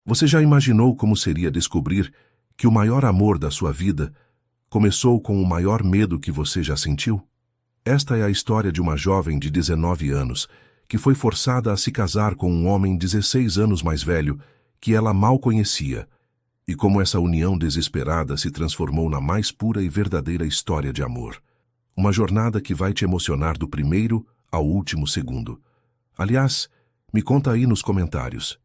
Você já imaginou como seria descobrir que o maior amor da sua vida começou com o maior medo que você já sentiu? Esta é a história de uma jovem de 19 anos que foi forçada a se casar com um homem 16 anos mais velho que ela mal conhecia, e como essa união desesperada se transformou na mais pura e verdadeira história de amor. Uma jornada que vai te emocionar do primeiro ao último segundo. Aliás, me conta aí nos comentários.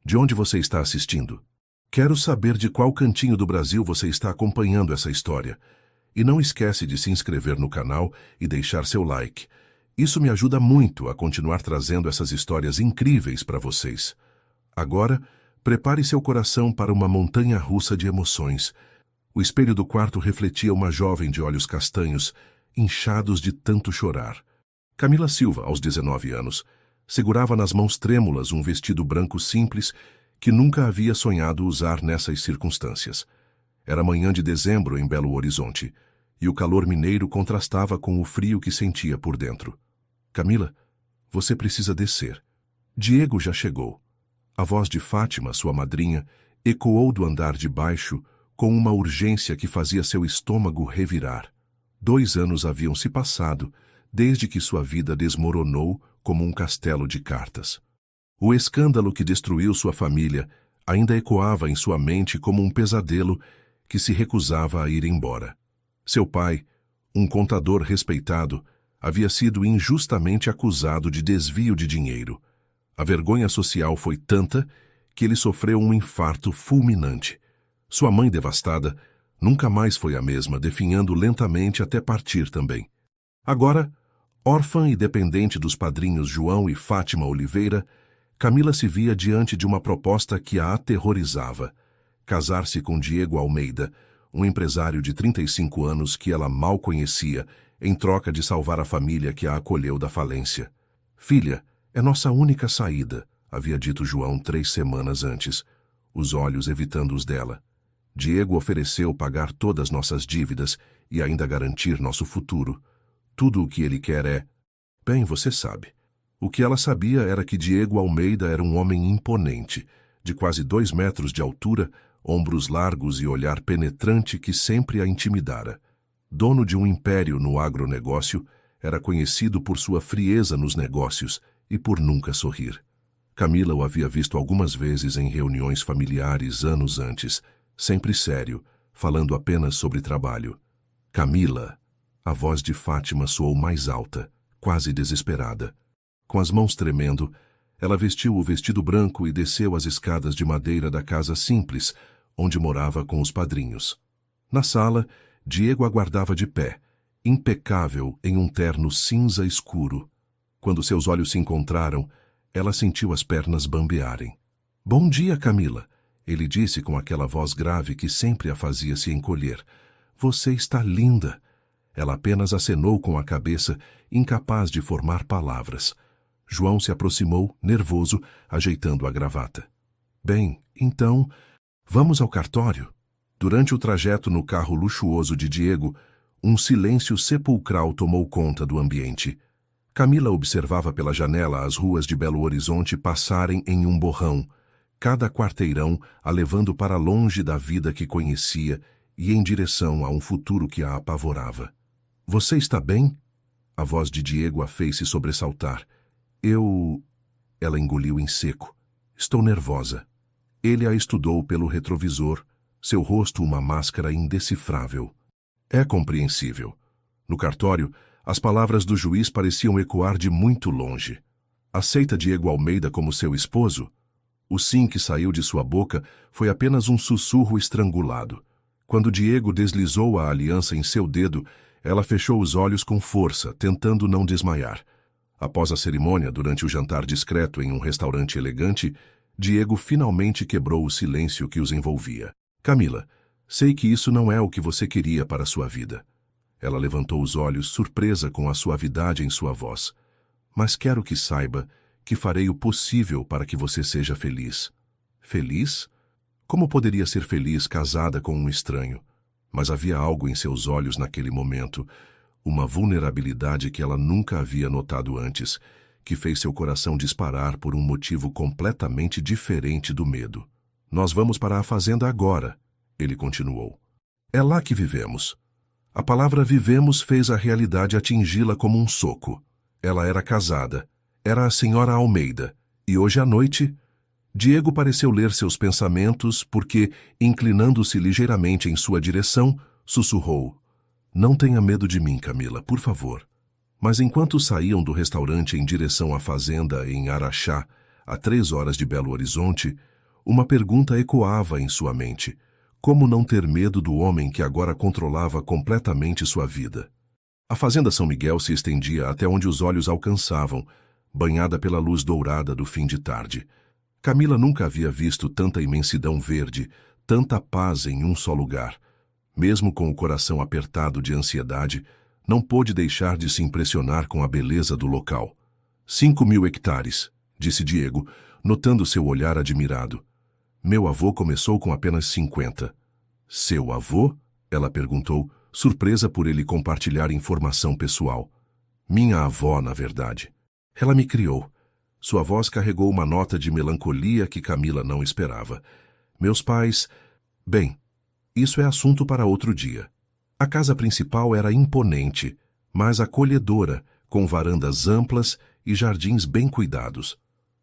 De onde você está assistindo? Quero saber de qual cantinho do Brasil você está acompanhando essa história. E não esquece de se inscrever no canal e deixar seu like. Isso me ajuda muito a continuar trazendo essas histórias incríveis para vocês. Agora, prepare seu coração para uma montanha-russa de emoções. O espelho do quarto refletia uma jovem de olhos castanhos, inchados de tanto chorar. Camila Silva, aos 19 anos, segurava nas mãos trêmulas um vestido branco simples que nunca havia sonhado usar nessas circunstâncias. Era manhã de dezembro em Belo Horizonte, e o calor mineiro contrastava com o frio que sentia por dentro. Camila, você precisa descer. Diego já chegou. A voz de Fátima, sua madrinha, ecoou do andar de baixo com uma urgência que fazia seu estômago revirar. 2 anos haviam se passado desde que sua vida desmoronou como um castelo de cartas. O escândalo que destruiu sua família ainda ecoava em sua mente como um pesadelo que se recusava a ir embora. Seu pai, um contador respeitado, havia sido injustamente acusado de desvio de dinheiro. A vergonha social foi tanta que ele sofreu um infarto fulminante. Sua mãe, devastada, nunca mais foi a mesma, definhando lentamente até partir também. Agora, órfã e dependente dos padrinhos João e Fátima Oliveira, Camila se via diante de uma proposta que a aterrorizava: casar-se com Diego Almeida, um empresário de 35 anos que ela mal conhecia, em troca de salvar a família que a acolheu da falência. Filha, é nossa única saída, havia dito João 3 semanas antes, os olhos evitando os dela. Diego ofereceu pagar todas nossas dívidas e ainda garantir nosso futuro. Tudo o que ele quer é... Bem, você sabe. O que ela sabia era que Diego Almeida era um homem imponente, de quase 2 metros de altura, ombros largos e olhar penetrante que sempre a intimidara. Dono de um império no agronegócio, era conhecido por sua frieza nos negócios e por nunca sorrir. Camila o havia visto algumas vezes em reuniões familiares anos antes, sempre sério, falando apenas sobre trabalho. Camila! A voz de Fátima soou mais alta, quase desesperada. Com as mãos tremendo, ela vestiu o vestido branco e desceu as escadas de madeira da casa simples, onde morava com os padrinhos. Na sala, Diego aguardava de pé, impecável em um terno cinza escuro. Quando seus olhos se encontraram, ela sentiu as pernas bambearem. — Bom dia, Camila! Ele disse com aquela voz grave que sempre a fazia se encolher. — Você está linda! Ela apenas acenou com a cabeça, incapaz de formar palavras. João se aproximou, nervoso, ajeitando a gravata. — Bem, então, vamos ao cartório? Durante o trajeto no carro luxuoso de Diego, um silêncio sepulcral tomou conta do ambiente. Camila observava pela janela as ruas de Belo Horizonte passarem em um borrão, cada quarteirão a levando para longe da vida que conhecia e em direção a um futuro que a apavorava. — Você está bem? A voz de Diego a fez se sobressaltar. — Ela engoliu em seco. — Estou nervosa. Ele a estudou pelo retrovisor, seu rosto uma máscara indecifrável. É compreensível. No cartório, as palavras do juiz pareciam ecoar de muito longe. Aceita Diego Almeida como seu esposo? O sim que saiu de sua boca foi apenas um sussurro estrangulado. Quando Diego deslizou a aliança em seu dedo, ela fechou os olhos com força, tentando não desmaiar. Após a cerimônia, durante o jantar discreto em um restaurante elegante, Diego finalmente quebrou o silêncio que os envolvia. — Camila, sei que isso não é o que você queria para sua vida. Ela levantou os olhos, surpresa com a suavidade em sua voz. — Mas quero que saiba que farei o possível para que você seja feliz. — Feliz? Como poderia ser feliz casada com um estranho? Mas havia algo em seus olhos naquele momento, uma vulnerabilidade que ela nunca havia notado antes, que fez seu coração disparar por um motivo completamente diferente do medo. Nós vamos para a fazenda agora, ele continuou. É lá que vivemos. A palavra vivemos fez a realidade atingi-la como um soco. Ela era casada. Era a senhora Almeida. E hoje à noite... Diego pareceu ler seus pensamentos porque, inclinando-se ligeiramente em sua direção, sussurrou: Não tenha medo de mim, Camila, por favor. Mas enquanto saíam do restaurante em direção à fazenda em Araxá, a 3 horas de Belo Horizonte, uma pergunta ecoava em sua mente. Como não ter medo do homem que agora controlava completamente sua vida? A fazenda São Miguel se estendia até onde os olhos alcançavam, banhada pela luz dourada do fim de tarde. Camila nunca havia visto tanta imensidão verde, tanta paz em um só lugar. Mesmo com o coração apertado de ansiedade, não pôde deixar de se impressionar com a beleza do local. 5.000 hectares, disse Diego, notando seu olhar admirado. Meu avô começou com apenas 50. Seu avô? Ela perguntou, surpresa por ele compartilhar informação pessoal. Minha avó, na verdade. Ela me criou. Sua voz carregou uma nota de melancolia que Camila não esperava. Meus pais... Bem, isso é assunto para outro dia. A casa principal era imponente, mas acolhedora, com varandas amplas e jardins bem cuidados.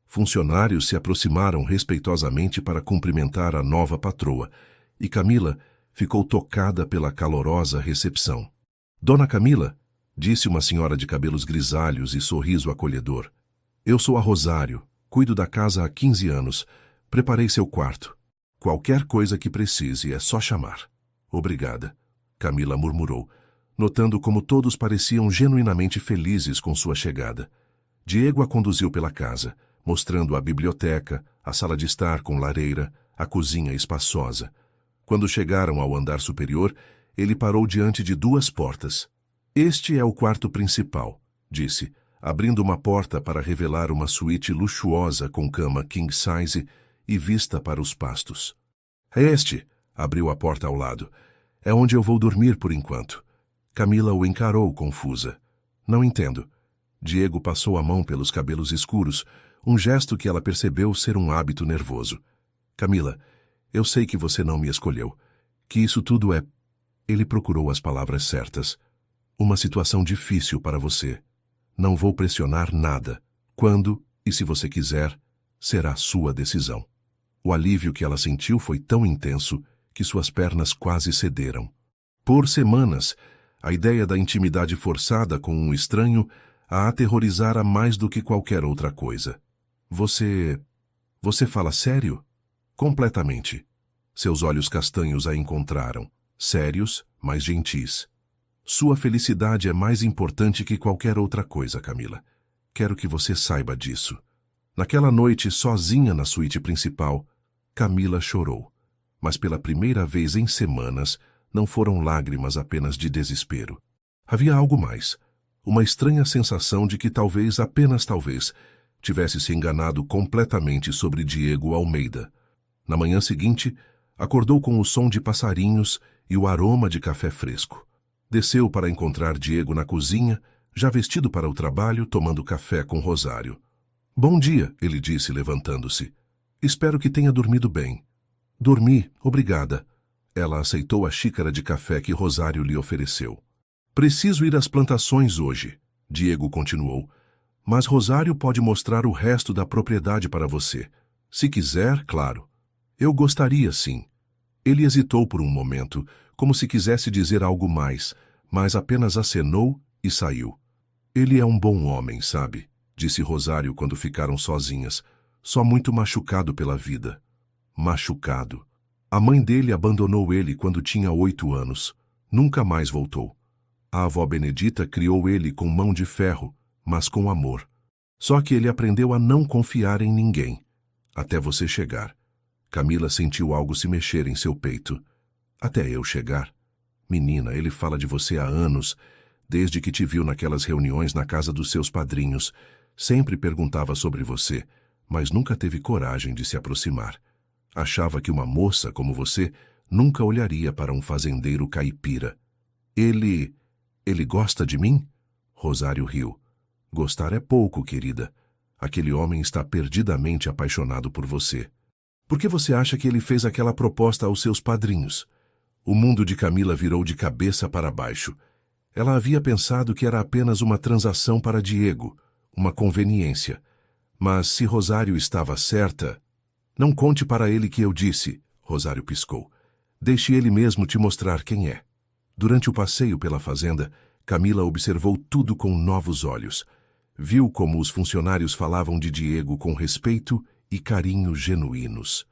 Funcionários se aproximaram respeitosamente para cumprimentar a nova patroa, e Camila ficou tocada pela calorosa recepção. Dona Camila, disse uma senhora de cabelos grisalhos e sorriso acolhedor. Eu sou a Rosário, cuido da casa há 15 anos. Preparei seu quarto. Qualquer coisa que precise, é só chamar. Obrigada, Camila murmurou, notando como todos pareciam genuinamente felizes com sua chegada. Diego a conduziu pela casa, mostrando a biblioteca, a sala de estar com lareira, a cozinha espaçosa. Quando chegaram ao andar superior, ele parou diante de 2 portas. Este é o quarto principal, disse, abrindo uma porta para revelar uma suíte luxuosa com cama king size e vista para os pastos. Este, abriu a porta ao lado, é onde eu vou dormir por enquanto. Camila o encarou confusa. Não entendo. Diego passou a mão pelos cabelos escuros, um gesto que ela percebeu ser um hábito nervoso. Camila, eu sei que você não me escolheu, que isso tudo é... Ele procurou as palavras certas. Uma situação difícil para você. Não vou pressionar nada. Quando, e se você quiser, será sua decisão. O alívio que ela sentiu foi tão intenso que suas pernas quase cederam. Por semanas, a ideia da intimidade forçada com um estranho a aterrorizara mais do que qualquer outra coisa. Você fala sério? Completamente. Seus olhos castanhos a encontraram, sérios, mas gentis. Sua felicidade é mais importante que qualquer outra coisa, Camila. Quero que você saiba disso. Naquela noite, sozinha na suíte principal, Camila chorou. Mas pela primeira vez em semanas, não foram lágrimas apenas de desespero. Havia algo mais. Uma estranha sensação de que talvez, apenas talvez, tivesse se enganado completamente sobre Diego Almeida. Na manhã seguinte, acordou com o som de passarinhos e o aroma de café fresco. Desceu para encontrar Diego na cozinha, já vestido para o trabalho, tomando café com Rosário. Bom dia, ele disse, levantando-se. Espero que tenha dormido bem. Dormi, obrigada. Ela aceitou a xícara de café que Rosário lhe ofereceu. Preciso ir às plantações hoje, Diego continuou. Mas Rosário pode mostrar o resto da propriedade para você. Se quiser, claro. Eu gostaria, sim. Ele hesitou por um momento, como se quisesse dizer algo mais, mas apenas acenou e saiu. Ele é um bom homem, sabe? Disse Rosário quando ficaram sozinhas, só muito machucado pela vida. Machucado. A mãe dele abandonou ele quando tinha 8 anos. Nunca mais voltou. A avó Benedita criou ele com mão de ferro, mas com amor. Só que ele aprendeu a não confiar em ninguém. Até você chegar. Camila sentiu algo se mexer em seu peito. Até eu chegar. Menina, ele fala de você há anos, desde que te viu naquelas reuniões na casa dos seus padrinhos. Sempre perguntava sobre você, mas nunca teve coragem de se aproximar. Achava que uma moça como você nunca olharia para um fazendeiro caipira. Ele gosta de mim? Rosário riu. Gostar é pouco, querida. Aquele homem está perdidamente apaixonado por você. Por que você acha que ele fez aquela proposta aos seus padrinhos? O mundo de Camila virou de cabeça para baixo. Ela havia pensado que era apenas uma transação para Diego, uma conveniência. Mas se Rosário estava certa... Não conte para ele que eu disse, Rosário piscou. Deixe ele mesmo te mostrar quem é. Durante o passeio pela fazenda, Camila observou tudo com novos olhos. Viu como os funcionários falavam de Diego com respeito e carinho genuínos.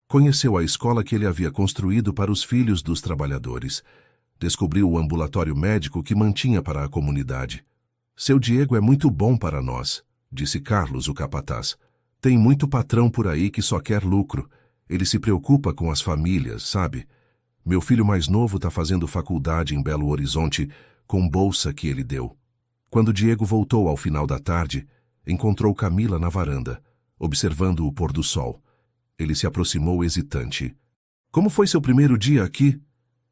Conheceu a escola que ele havia construído para os filhos dos trabalhadores. Descobriu o ambulatório médico que mantinha para a comunidade. Seu Diego é muito bom para nós, disse Carlos, o capataz. Tem muito patrão por aí que só quer lucro. Ele se preocupa com as famílias, sabe? Meu filho mais novo está fazendo faculdade em Belo Horizonte com bolsa que ele deu. Quando Diego voltou ao final da tarde, encontrou Camila na varanda, observando o pôr do sol. Ele se aproximou hesitante. Como foi seu primeiro dia aqui?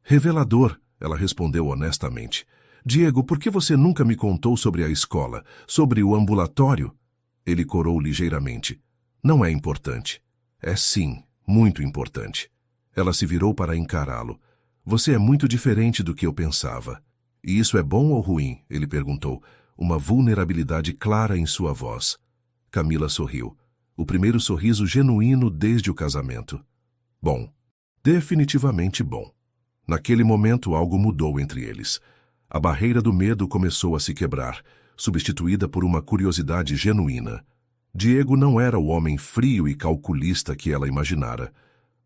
Revelador, ela respondeu honestamente. Diego, por que você nunca me contou sobre a escola, sobre o ambulatório? Ele corou ligeiramente. Não é importante. É sim, muito importante. Ela se virou para encará-lo. Você é muito diferente do que eu pensava. E isso é bom ou ruim? Ele perguntou, uma vulnerabilidade clara em sua voz. Camila sorriu. O primeiro sorriso genuíno desde o casamento. Bom. Definitivamente bom. Naquele momento algo mudou entre eles. A barreira do medo começou a se quebrar, substituída por uma curiosidade genuína. Diego não era o homem frio e calculista que ela imaginara,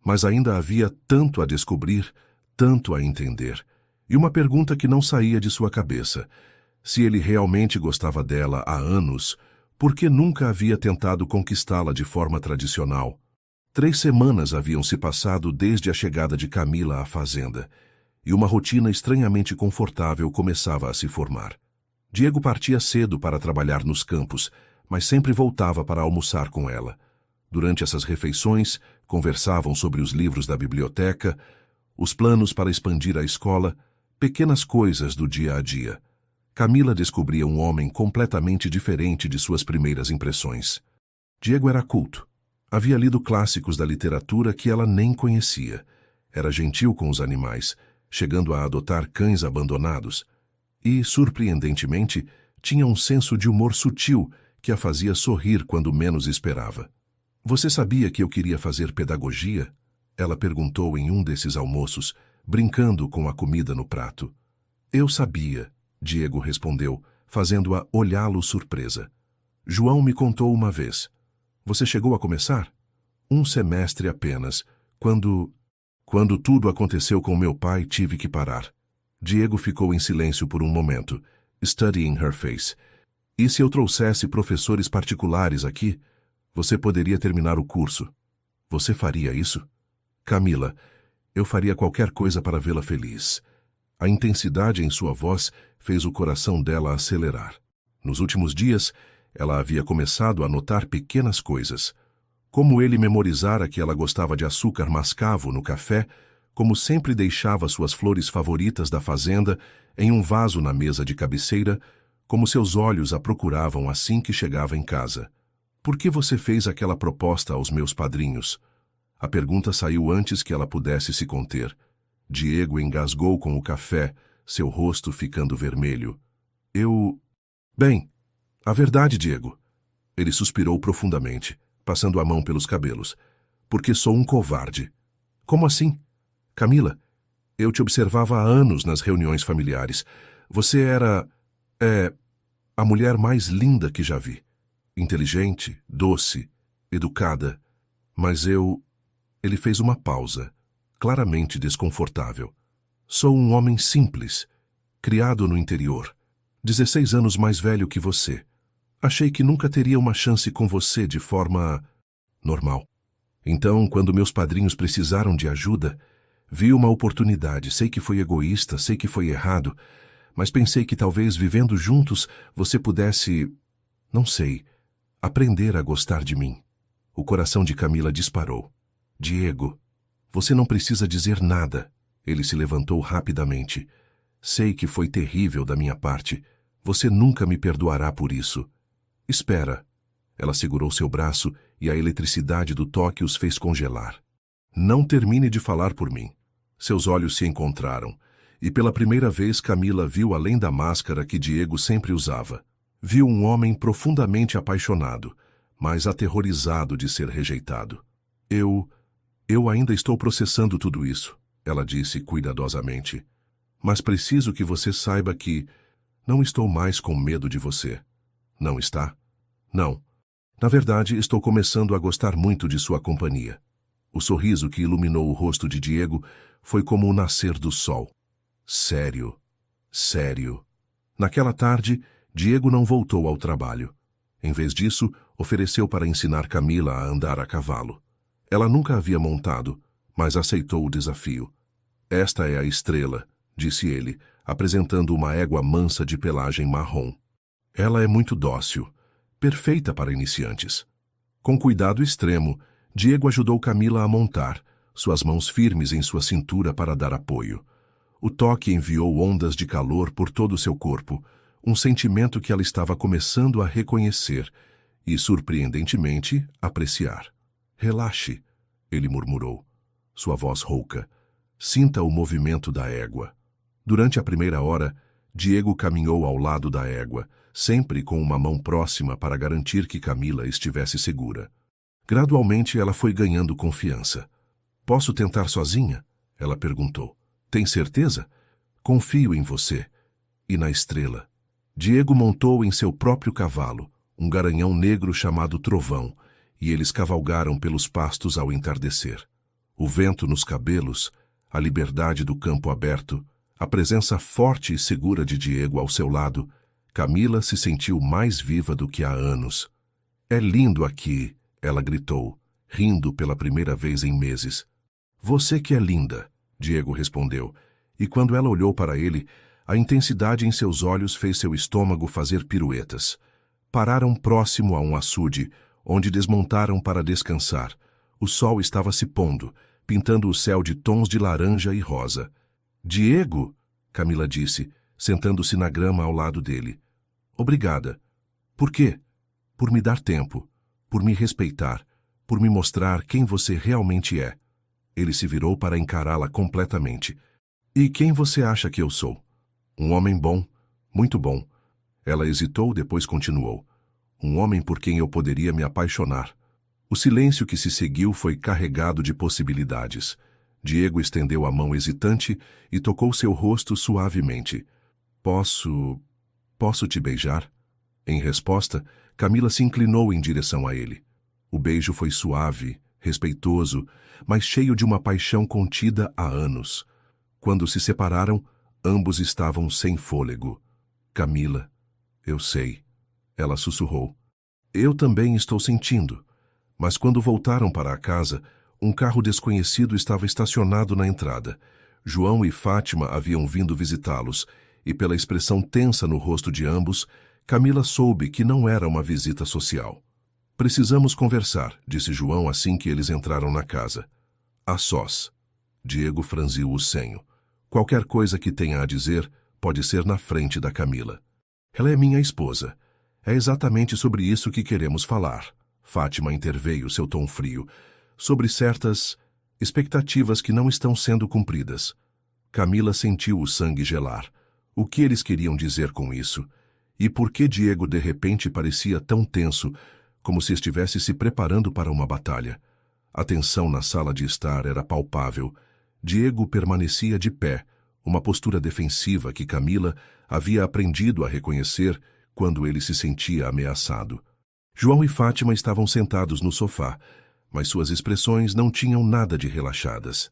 mas ainda havia tanto a descobrir, tanto a entender, e uma pergunta que não saía de sua cabeça. Se ele realmente gostava dela há anos, por que nunca havia tentado conquistá-la de forma tradicional? 3 semanas haviam se passado desde a chegada de Camila à fazenda, e uma rotina estranhamente confortável começava a se formar. Diego partia cedo para trabalhar nos campos, mas sempre voltava para almoçar com ela. Durante essas refeições, conversavam sobre os livros da biblioteca, os planos para expandir a escola, pequenas coisas do dia a dia. Camila descobria um homem completamente diferente de suas primeiras impressões. Diego era culto. Havia lido clássicos da literatura que ela nem conhecia. Era gentil com os animais, chegando a adotar cães abandonados. E, surpreendentemente, tinha um senso de humor sutil que a fazia sorrir quando menos esperava. Você sabia que eu queria fazer pedagogia? Ela perguntou em um desses almoços, brincando com a comida no prato. Eu sabia, Diego respondeu, fazendo-a olhá-lo surpresa. João me contou uma vez. Você chegou a começar? 1 semestre apenas. Quando tudo aconteceu com meu pai, tive que parar. Diego ficou em silêncio por um momento, studying her face. E se eu trouxesse professores particulares aqui, você poderia terminar o curso. Você faria isso? Camila, eu faria qualquer coisa para vê-la feliz. A intensidade em sua voz fez o coração dela acelerar. Nos últimos dias, ela havia começado a notar pequenas coisas. Como ele memorizara que ela gostava de açúcar mascavo no café, como sempre deixava suas flores favoritas da fazenda em um vaso na mesa de cabeceira, como seus olhos a procuravam assim que chegava em casa. Por que você fez aquela proposta aos meus padrinhos? A pergunta saiu antes que ela pudesse se conter. Diego engasgou com o café, seu rosto ficando vermelho. Bem, a verdade, Diego. Ele suspirou profundamente, passando a mão pelos cabelos. Porque sou um covarde. Como assim? Camila, eu te observava há anos nas reuniões familiares. Você era... a mulher mais linda que já vi. Inteligente, doce, educada. Mas eu... Ele fez uma pausa, claramente desconfortável. Sou um homem simples, criado no interior. 16 anos mais velho que você. Achei que nunca teria uma chance com você de forma... normal. Então, quando meus padrinhos precisaram de ajuda, vi uma oportunidade. Sei que foi egoísta, sei que foi errado, mas pensei que talvez vivendo juntos você pudesse... não sei, aprender a gostar de mim. O coração de Camila disparou. Diego, você não precisa dizer nada. Ele se levantou rapidamente. Sei que foi terrível da minha parte. Você nunca me perdoará por isso. Espera. Ela segurou seu braço e a eletricidade do toque os fez congelar. Não termine de falar por mim. Seus olhos se encontraram, e pela primeira vez Camila viu além da máscara que Diego sempre usava. Viu um homem profundamente apaixonado, mas aterrorizado de ser rejeitado. Eu ainda estou processando tudo isso, ela disse cuidadosamente. Mas preciso que você saiba que não estou mais com medo de você. Não está? Não. Na verdade, estou começando a gostar muito de sua companhia. O sorriso que iluminou o rosto de Diego foi como o nascer do sol. Sério. Sério. Naquela tarde, Diego não voltou ao trabalho. Em vez disso, ofereceu para ensinar Camila a andar a cavalo. Ela nunca havia montado, mas aceitou o desafio. Esta é a estrela, disse ele, apresentando uma égua mansa de pelagem marrom. Ela é muito dócil, perfeita para iniciantes. Com cuidado extremo, Diego ajudou Camila a montar, suas mãos firmes em sua cintura para dar apoio. O toque enviou ondas de calor por todo o seu corpo, um sentimento que ela estava começando a reconhecer e, surpreendentemente, apreciar. Relaxe, ele murmurou, sua voz rouca. Sinta o movimento da égua. Durante a primeira hora, Diego caminhou ao lado da égua, sempre com uma mão próxima para garantir que Camila estivesse segura. Gradualmente, ela foi ganhando confiança. Posso tentar sozinha? Ela perguntou. Tem certeza? Confio em você. E na estrela. Diego montou em seu próprio cavalo, um garanhão negro chamado Trovão, e eles cavalgaram pelos pastos ao entardecer. O vento nos cabelos, a liberdade do campo aberto, a presença forte e segura de Diego ao seu lado, Camila se sentiu mais viva do que há anos. É lindo aqui, ela gritou, rindo pela primeira vez em meses. Você que é linda, Diego respondeu, e quando ela olhou para ele, a intensidade em seus olhos fez seu estômago fazer piruetas. Pararam próximo a um açude, onde desmontaram para descansar. O sol estava se pondo, pintando o céu de tons de laranja e rosa. Diego, Camila disse, sentando-se na grama ao lado dele. Obrigada. Por quê? Por me dar tempo, por me respeitar, por me mostrar quem você realmente é. Ele se virou para encará-la completamente. E quem você acha que eu sou? Um homem bom, muito bom. Ela hesitou, depois continuou. Um homem por quem eu poderia me apaixonar. O silêncio que se seguiu foi carregado de possibilidades. Diego estendeu a mão hesitante e tocou seu rosto suavemente. Posso te beijar? Em resposta, Camila se inclinou em direção a ele. O beijo foi suave, respeitoso, mas cheio de uma paixão contida há anos. Quando se separaram, ambos estavam sem fôlego. Camila, eu sei. Ela sussurrou. Eu também estou sentindo. Mas quando voltaram para a casa, um carro desconhecido estava estacionado na entrada. João e Fátima haviam vindo visitá-los, e pela expressão tensa no rosto de ambos, Camila soube que não era uma visita social. Precisamos conversar, disse João assim que eles entraram na casa. A sós. Diego franziu o senho. Qualquer coisa que tenha a dizer pode ser na frente da Camila. Ela é minha esposa. É exatamente sobre isso que queremos falar. Fátima interveio, seu tom frio. Sobre certas expectativas que não estão sendo cumpridas. Camila sentiu o sangue gelar. O que eles queriam dizer com isso? E por que Diego de repente parecia tão tenso, como se estivesse se preparando para uma batalha? A tensão na sala de estar era palpável. Diego permanecia de pé, uma postura defensiva que Camila havia aprendido a reconhecer quando ele se sentia ameaçado. João e Fátima estavam sentados no sofá, mas suas expressões não tinham nada de relaxadas.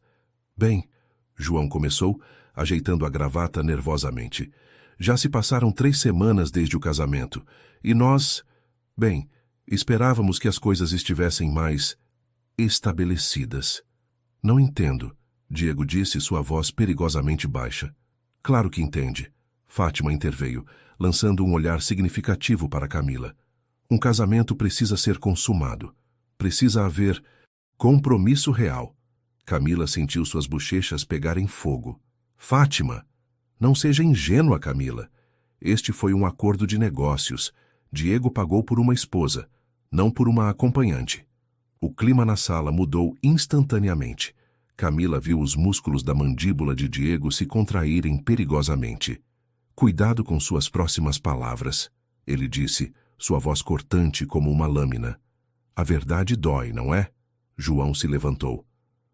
Bem, João começou, ajeitando a gravata nervosamente. Já se passaram 3 semanas desde o casamento, e nós, esperávamos que as coisas estivessem mais estabelecidas. Não entendo, Diego disse, sua voz perigosamente baixa. Claro que entende. Fátima interveio, lançando um olhar significativo para Camila. Um casamento precisa ser consumado. Precisa haver compromisso real. Camila sentiu suas bochechas pegarem fogo. Fátima! Não seja ingênua, Camila. Este foi um acordo de negócios. Diego pagou por uma esposa. não por uma acompanhante. O clima na sala mudou instantaneamente. Camila viu os músculos da mandíbula de Diego se contraírem perigosamente. Cuidado com suas próximas palavras, ele disse, sua voz cortante como uma lâmina. A verdade dói, não é? João se levantou.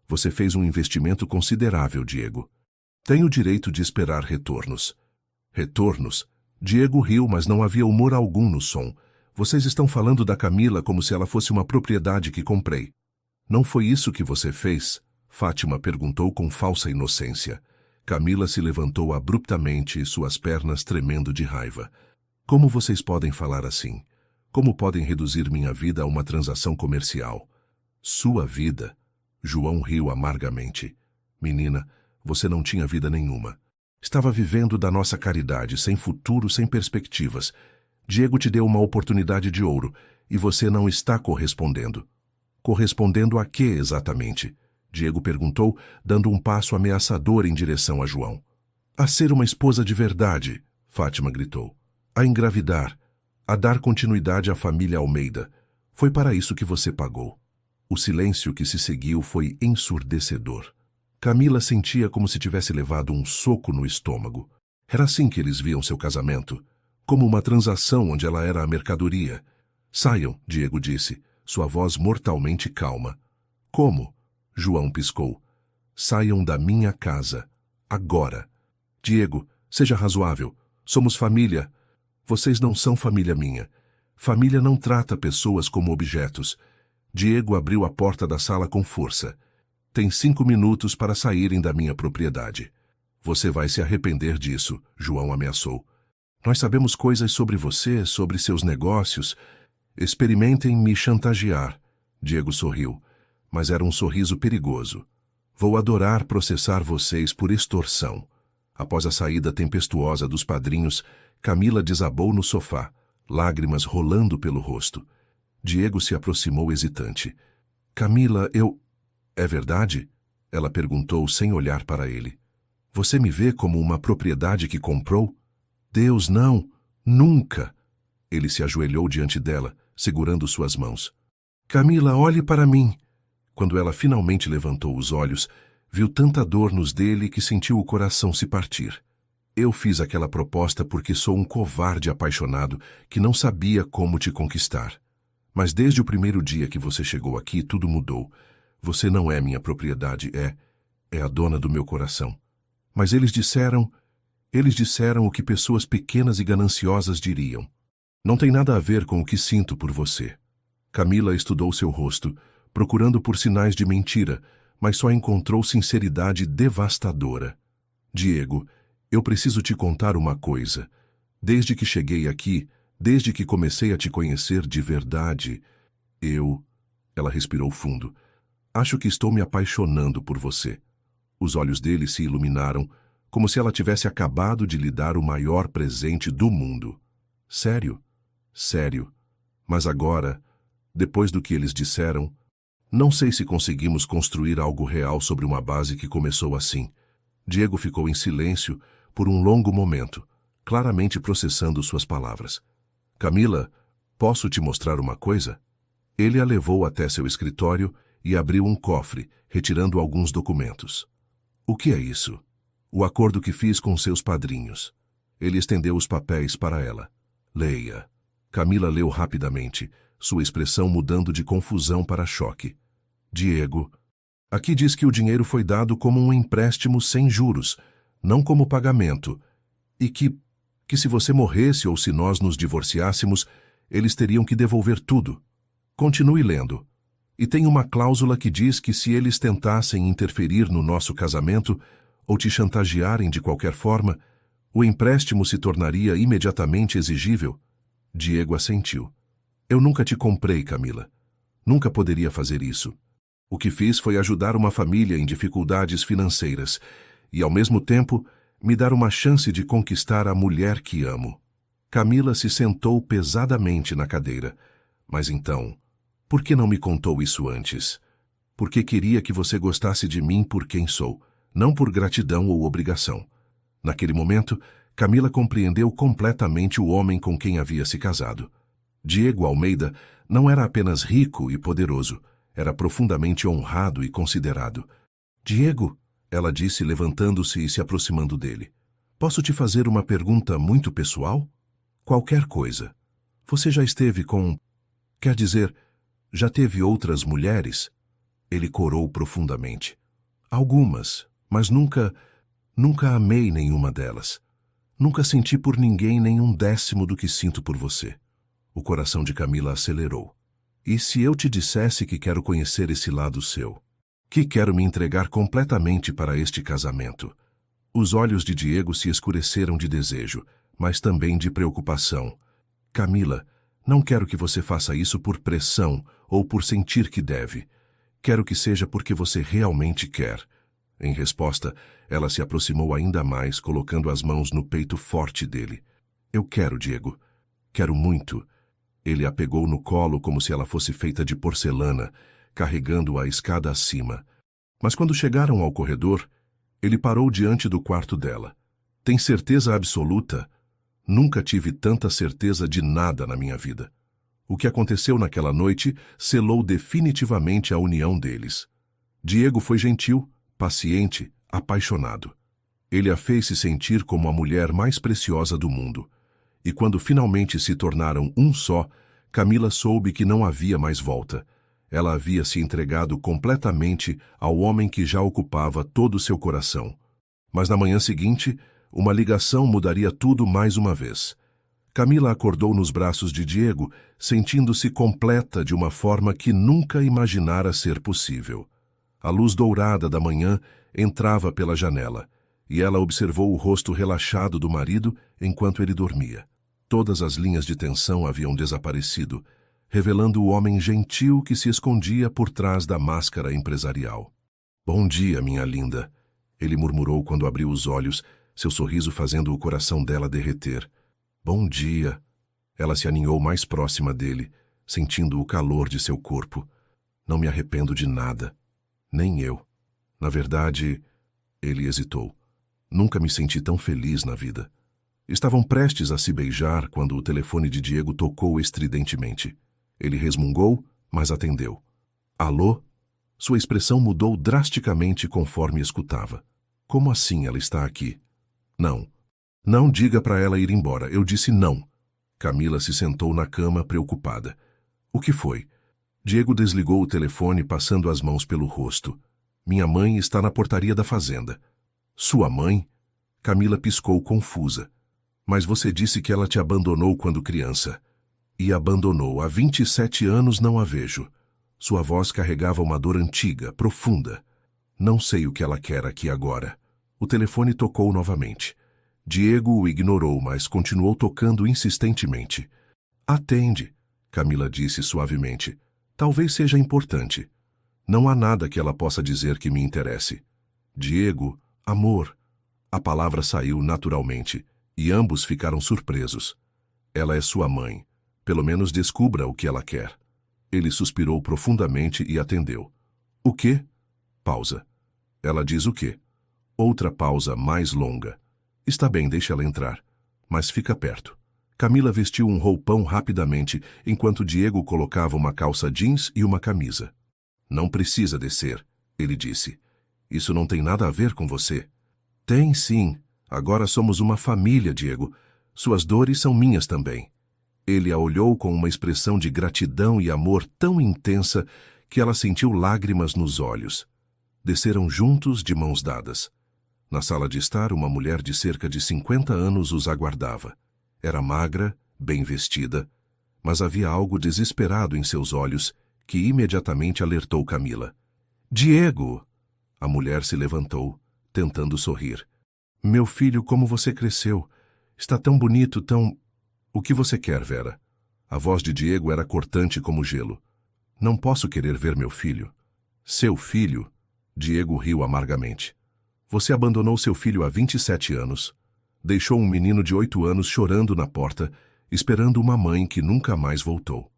Você fez um investimento considerável, Diego. Tem o direito de esperar retornos. Retornos? Diego riu, mas não havia humor algum no som. Vocês estão falando da Camila como se ela fosse uma propriedade que comprei. Não foi isso que você fez? Fátima perguntou com falsa inocência. Camila se levantou abruptamente, suas pernas tremendo de raiva. Como vocês podem falar assim? Como podem reduzir minha vida a uma transação comercial? Sua vida? João riu amargamente. Menina, você não tinha vida nenhuma. Estava vivendo da nossa caridade, sem futuro, sem perspectivas. Diego te deu uma oportunidade de ouro, e você não está correspondendo. Correspondendo a quê exatamente? Diego perguntou, dando um passo ameaçador em direção a João. A ser uma esposa de verdade, Fátima gritou. A engravidar, a dar continuidade à família Almeida. Foi para isso que você pagou. O silêncio que se seguiu foi ensurdecedor. Camila sentia como se tivesse levado um soco no estômago. Era assim que eles viam seu casamento, como uma transação onde ela era a mercadoria. Saiam, Diego disse, sua voz mortalmente calma. Como? João piscou. Saiam da minha casa. Agora. Diego, seja razoável. Somos família. Vocês não são família minha. Família não trata pessoas como objetos. Diego abriu a porta da sala com força. Tem 5 minutos para saírem da minha propriedade. Você vai se arrepender disso, João ameaçou. Nós sabemos coisas sobre você, sobre seus negócios. Experimentem me chantagear. Diego sorriu, mas era um sorriso perigoso. Vou adorar processar vocês por extorsão. Após a saída tempestuosa dos padrinhos, Camila desabou no sofá, lágrimas rolando pelo rosto. Diego se aproximou hesitante. Camila, eu... É verdade? Ela perguntou sem olhar para ele. Você me vê como uma propriedade que comprou? Deus, não! Nunca! Ele se ajoelhou diante dela, segurando suas mãos. Camila, olhe para mim! Quando ela finalmente levantou os olhos, viu tanta dor nos dele que sentiu o coração se partir. Eu fiz aquela proposta porque sou um covarde apaixonado que não sabia como te conquistar. Mas desde o primeiro dia que você chegou aqui, tudo mudou. Você não é minha propriedade, é a dona do meu coração. Mas eles disseram o que pessoas pequenas e gananciosas diriam. Não tem nada a ver com o que sinto por você. Camila estudou seu rosto, procurando por sinais de mentira, mas só encontrou sinceridade devastadora. Diego, eu preciso te contar uma coisa. Desde que cheguei aqui, desde que comecei a te conhecer de verdade, Ela respirou fundo. Acho que estou me apaixonando por você. Os olhos dele se iluminaram, como se ela tivesse acabado de lhe dar o maior presente do mundo. Sério? Sério. Mas agora, depois do que eles disseram, não sei se conseguimos construir algo real sobre uma base que começou assim. Diego ficou em silêncio por um longo momento, claramente processando suas palavras. Camila, posso te mostrar uma coisa? Ele a levou até seu escritório e abriu um cofre, retirando alguns documentos. O que é isso? O acordo que fiz com seus padrinhos. Ele estendeu os papéis para ela. Leia. Camila leu rapidamente, sua expressão mudando de confusão para choque. Diego, aqui diz que o dinheiro foi dado como um empréstimo sem juros, não como pagamento, e que se você morresse ou se nós nos divorciássemos, eles teriam que devolver tudo. Continue lendo. E tem uma cláusula que diz que se eles tentassem interferir no nosso casamento ou te chantagearem de qualquer forma, o empréstimo se tornaria imediatamente exigível. Diego assentiu. Eu nunca te comprei, Camila. Nunca poderia fazer isso. O que fiz foi ajudar uma família em dificuldades financeiras e, ao mesmo tempo, me dar uma chance de conquistar a mulher que amo. Camila se sentou pesadamente na cadeira. Mas então, por que não me contou isso antes? Porque queria que você gostasse de mim por quem sou, não por gratidão ou obrigação. Naquele momento, Camila compreendeu completamente o homem com quem havia se casado. Diego Almeida Não era apenas rico e poderoso, era profundamente honrado e considerado. Diego, ela disse, levantando-se e se aproximando dele. Posso te fazer uma pergunta muito pessoal? Qualquer coisa. Você já esteve com... Quer dizer, já teve outras mulheres? Ele corou profundamente. Algumas, mas nunca amei nenhuma delas. Nunca senti por ninguém nem um décimo do que sinto por você. O coração de Camila acelerou. E se eu te dissesse que quero conhecer esse lado seu? Que quero me entregar completamente para este casamento? Os olhos de Diego se escureceram de desejo, mas também de preocupação. Camila, não quero que você faça isso por pressão ou por sentir que deve. Quero que seja porque você realmente quer. Em resposta, ela se aproximou ainda mais, colocando as mãos no peito forte dele. Eu quero, Diego. Quero muito. Ele a pegou no colo como se ela fosse feita de porcelana, carregando-a a escada acima. Mas quando chegaram ao corredor, ele parou diante do quarto dela. Tem certeza absoluta? Nunca tive tanta certeza de nada na minha vida. O que aconteceu naquela noite selou definitivamente a união deles. Diego foi gentil, paciente, apaixonado. Ele a fez se sentir como a mulher mais preciosa do mundo. E quando finalmente se tornaram um só, Camila soube que não havia mais volta. Ela havia se entregado completamente ao homem que já ocupava todo o seu coração. Mas na manhã seguinte, uma ligação mudaria tudo mais uma vez. Camila acordou nos braços de Diego, sentindo-se completa de uma forma que nunca imaginara ser possível. A luz dourada da manhã entrava pela janela, e ela observou o rosto relaxado do marido enquanto ele dormia. Todas as linhas de tensão haviam desaparecido, revelando o homem gentil que se escondia por trás da máscara empresarial. Bom dia, minha linda, ele murmurou quando abriu os olhos, seu sorriso fazendo o coração dela derreter. Bom dia. Ela se aninhou mais próxima dele, sentindo o calor de seu corpo. Não me arrependo de nada. Nem eu. Na verdade, ele hesitou. Nunca me senti tão feliz na vida. Estavam prestes a se beijar quando o telefone de Diego tocou estridentemente. Ele resmungou, mas atendeu. Alô? Sua expressão mudou drasticamente conforme escutava. Como assim ela está aqui? Não. Não diga para ela ir embora. Eu disse não. Camila se sentou na cama, preocupada. O que foi? Diego desligou o telefone, passando as mãos pelo rosto. Minha mãe está na portaria da fazenda. Sua mãe? Camila piscou confusa. Mas você disse que ela te abandonou quando criança. E abandonou. Há 27 anos não a vejo. Sua voz carregava uma dor antiga, profunda. Não sei o que ela quer aqui agora. O telefone tocou novamente. Diego o ignorou, mas continuou tocando insistentemente. Atende, Camila disse suavemente. Talvez seja importante. Não há nada que ela possa dizer que me interesse. Diego, amor. A palavra saiu naturalmente, e ambos ficaram surpresos. Ela é sua mãe. Pelo menos descubra o que ela quer. Ele suspirou profundamente e atendeu. O quê? Pausa. Ela diz o quê? Outra pausa mais longa. Está bem, deixa ela entrar. Mas fica perto. Camila vestiu um roupão rapidamente, enquanto Diego colocava uma calça jeans e uma camisa. Não precisa descer, ele disse. Isso não tem nada a ver com você. Tem sim. Agora somos uma família, Diego. Suas dores são minhas também. Ele a olhou com uma expressão de gratidão e amor tão intensa que ela sentiu lágrimas nos olhos. Desceram juntos de mãos dadas. Na sala de estar, uma mulher de cerca de 50 anos os aguardava. Era magra, bem vestida, mas havia algo desesperado em seus olhos que imediatamente alertou Camila. Diego! A mulher se levantou, tentando sorrir. Meu filho, como você cresceu! Está tão bonito, tão... O que você quer, Vera? A voz de Diego era cortante como gelo. Não posso querer ver meu filho. Seu filho? Diego riu amargamente. Você abandonou seu filho há 27 anos. Deixou um menino de 8 anos chorando na porta, esperando uma mãe que nunca mais voltou.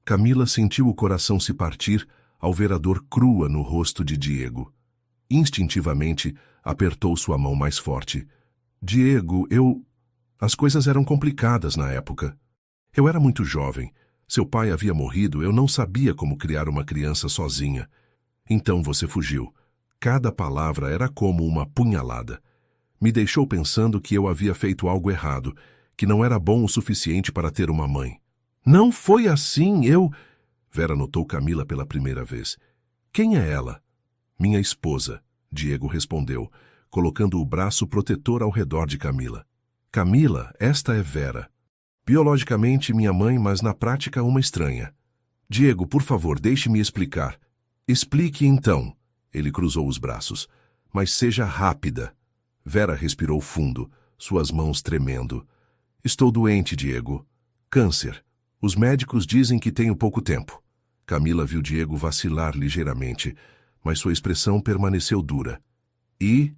Camila sentiu o coração se partir ao ver a dor crua no rosto de Diego. Instintivamente, apertou sua mão mais forte. Diego, As coisas eram complicadas na época. Eu era muito jovem. Seu pai havia morrido, eu não sabia como criar uma criança sozinha. Então você fugiu. Cada palavra era como uma punhalada. Me deixou pensando que eu havia feito algo errado, que não era bom o suficiente para ter uma mãe. Não foi assim, Vera notou Camila pela primeira vez. Quem é ela? Minha esposa, Diego respondeu, colocando o braço protetor ao redor de Camila. Camila, esta é Vera. Biologicamente minha mãe, mas na prática uma estranha. Diego, por favor, deixe-me explicar. Explique então. Ele cruzou os braços. Mas seja rápida. Vera respirou fundo, suas mãos tremendo. Estou doente, Diego. Câncer. Os médicos dizem que tenho pouco tempo. Camila viu Diego vacilar ligeiramente, mas sua expressão permaneceu dura. E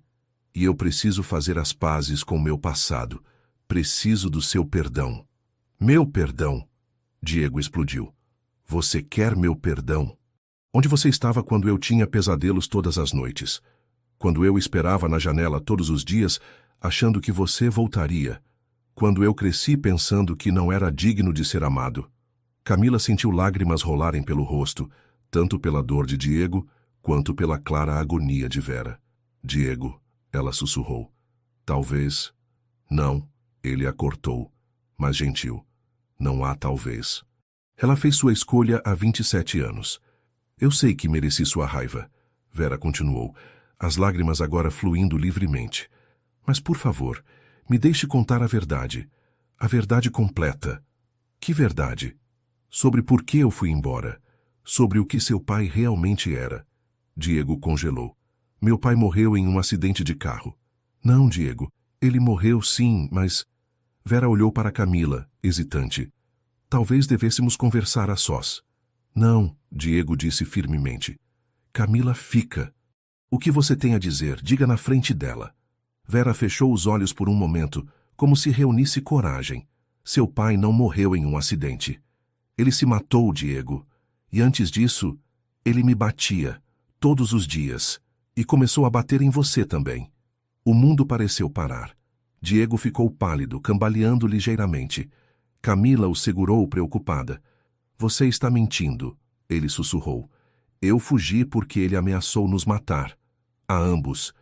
eu preciso fazer as pazes com meu passado. Preciso do seu perdão. Meu perdão? Diego explodiu. Você quer meu perdão? Onde você estava quando eu tinha pesadelos todas as noites? Quando eu esperava na janela todos os dias, achando que você voltaria? Quando eu cresci pensando que não era digno de ser amado? Camila sentiu lágrimas rolarem pelo rosto, tanto pela dor de Diego, quanto pela clara agonia de Vera. Diego, ela sussurrou. Talvez. Não, ele a cortou, mas gentil. Não há talvez. Ela fez sua escolha há 27 anos. Eu sei que mereci sua raiva, Vera continuou, as lágrimas agora fluindo livremente. Mas, por favor, me deixe contar a verdade completa. Que verdade? Sobre por que eu fui embora, sobre o que seu pai realmente era. Diego congelou. Meu pai morreu em um acidente de carro. Não, Diego, ele morreu sim, mas... Vera olhou para Camila, hesitante. Talvez devêssemos conversar a sós. Não, Diego disse firmemente. Camila, fica. O que você tem a dizer, diga na frente dela. Vera fechou os olhos por um momento, como se reunisse coragem. Seu pai não morreu em um acidente. Ele se matou, Diego. E antes disso, ele me batia, todos os dias, e começou a bater em você também. O mundo pareceu parar. Diego ficou pálido, cambaleando ligeiramente. Camila o segurou preocupada. Você está mentindo, ele sussurrou. Eu fugi porque ele ameaçou nos matar. A ambos.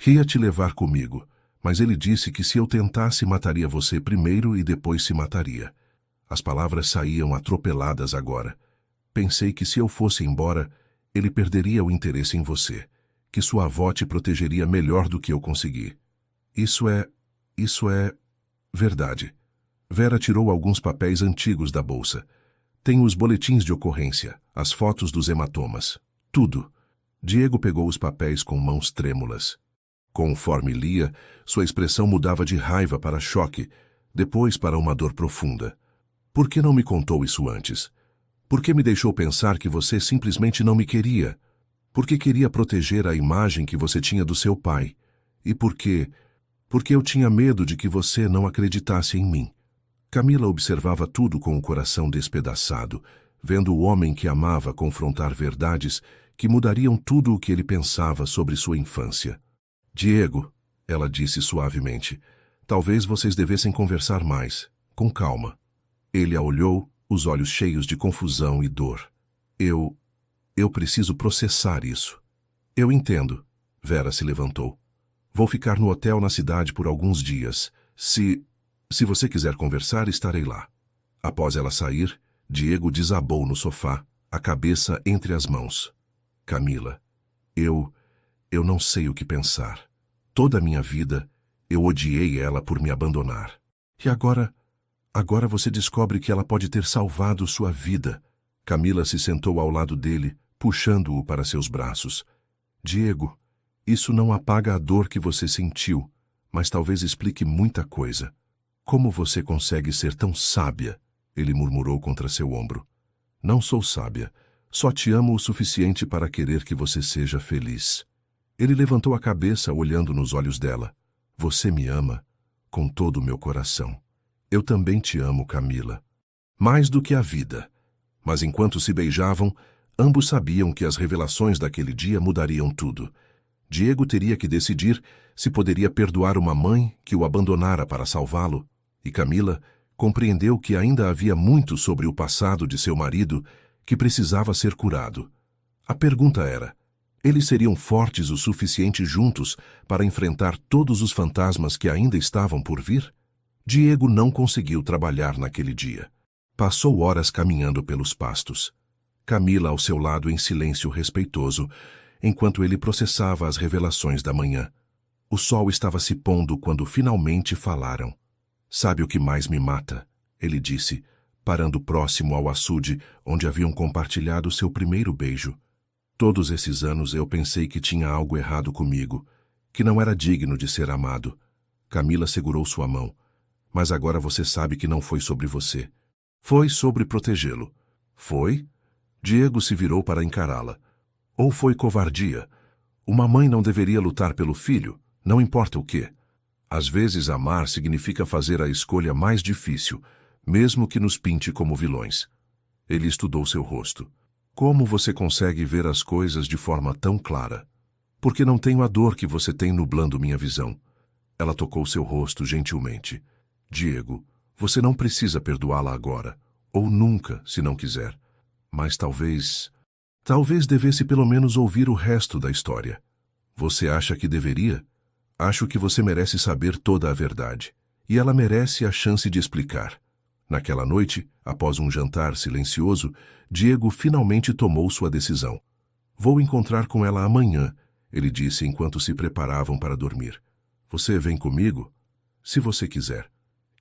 Ia te levar comigo, mas ele disse que se eu tentasse mataria você primeiro e depois se mataria. As palavras saíam atropeladas agora. Pensei que se eu fosse embora, ele perderia o interesse em você, que sua avó te protegeria melhor do que eu consegui. Isso é verdade. Vera tirou alguns papéis antigos da bolsa. Tem os boletins de ocorrência, as fotos dos hematomas, tudo. Diego pegou os papéis com mãos trêmulas. Conforme lia, sua expressão mudava de raiva para choque, depois para uma dor profunda. Por que não me contou isso antes? Por que me deixou pensar que você simplesmente não me queria? Por que queria proteger a imagem que você tinha do seu pai? E por quê? Porque eu tinha medo de que você não acreditasse em mim. Camila observava tudo com o coração despedaçado, vendo o homem que amava confrontar verdades que mudariam tudo o que ele pensava sobre sua infância. Diego, ela disse suavemente, talvez vocês devessem conversar mais, com calma. Ele a olhou, os olhos cheios de confusão e dor. Eu preciso processar isso. Eu entendo. Vera se levantou. Vou ficar no hotel na cidade por alguns dias. Se você quiser conversar, estarei lá. Após ela sair, Diego desabou no sofá, a cabeça entre as mãos. Camila, eu não sei o que pensar. Toda a minha vida, eu odiei ela por me abandonar. E agora você descobre que ela pode ter salvado sua vida. Camila se sentou ao lado dele, puxando-o para seus braços. Diego, isso não apaga a dor que você sentiu, mas talvez explique muita coisa. Como você consegue ser tão sábia? Ele murmurou contra seu ombro. Não sou sábia. Só te amo o suficiente para querer que você seja feliz. Ele levantou a cabeça, olhando nos olhos dela. Você me ama com todo o meu coração. Eu também te amo, Camila. Mais do que a vida. Mas enquanto se beijavam, ambos sabiam que as revelações daquele dia mudariam tudo. Diego teria que decidir se poderia perdoar uma mãe que o abandonara para salvá-lo, e Camila Compreendeu que ainda havia muito sobre o passado de seu marido que precisava ser curado. A pergunta era: eles seriam fortes o suficiente juntos para enfrentar todos os fantasmas que ainda estavam por vir? Diego não conseguiu trabalhar naquele dia. Passou horas caminhando pelos pastos. Camila ao seu lado em silêncio respeitoso, enquanto ele processava as revelações da manhã. O sol estava se pondo quando finalmente falaram. "Sabe o que mais me mata?" ele disse, parando próximo ao açude onde haviam compartilhado seu primeiro beijo. "Todos esses anos eu pensei que tinha algo errado comigo, que não era digno de ser amado." Camila segurou sua mão. "Mas agora você sabe que não foi sobre você. Foi sobre protegê-lo." "Foi?" Diego se virou para encará-la. "Ou foi covardia? Uma mãe não deveria lutar pelo filho, não importa o quê. Às vezes amar significa fazer a escolha mais difícil, mesmo que nos pinte como vilões." Ele estudou seu rosto. "Como você consegue ver as coisas de forma tão clara?" "Porque não tenho a dor que você tem nublando minha visão." Ela tocou seu rosto gentilmente. "Diego, você não precisa perdoá-la agora, ou nunca, se não quiser. Mas talvez devesse pelo menos ouvir o resto da história." "Você acha que deveria?" "Acho que você merece saber toda a verdade. E ela merece a chance de explicar." Naquela noite, após um jantar silencioso, Diego finalmente tomou sua decisão. "Vou encontrar com ela amanhã", ele disse enquanto se preparavam para dormir. "Você vem comigo?" "Se você quiser."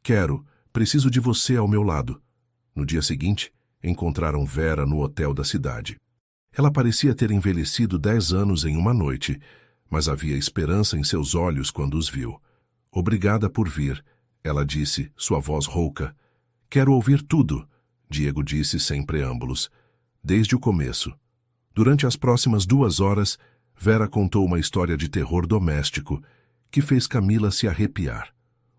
"Quero. Preciso de você ao meu lado." No dia seguinte, encontraram Vera no hotel da cidade. Ela parecia ter envelhecido 10 anos em uma noite, mas havia esperança em seus olhos quando os viu. "Obrigada por vir", ela disse, sua voz rouca. "Quero ouvir tudo", Diego disse sem preâmbulos. "Desde o começo." Durante as próximas 2 horas, Vera contou uma história de terror doméstico que fez Camila se arrepiar.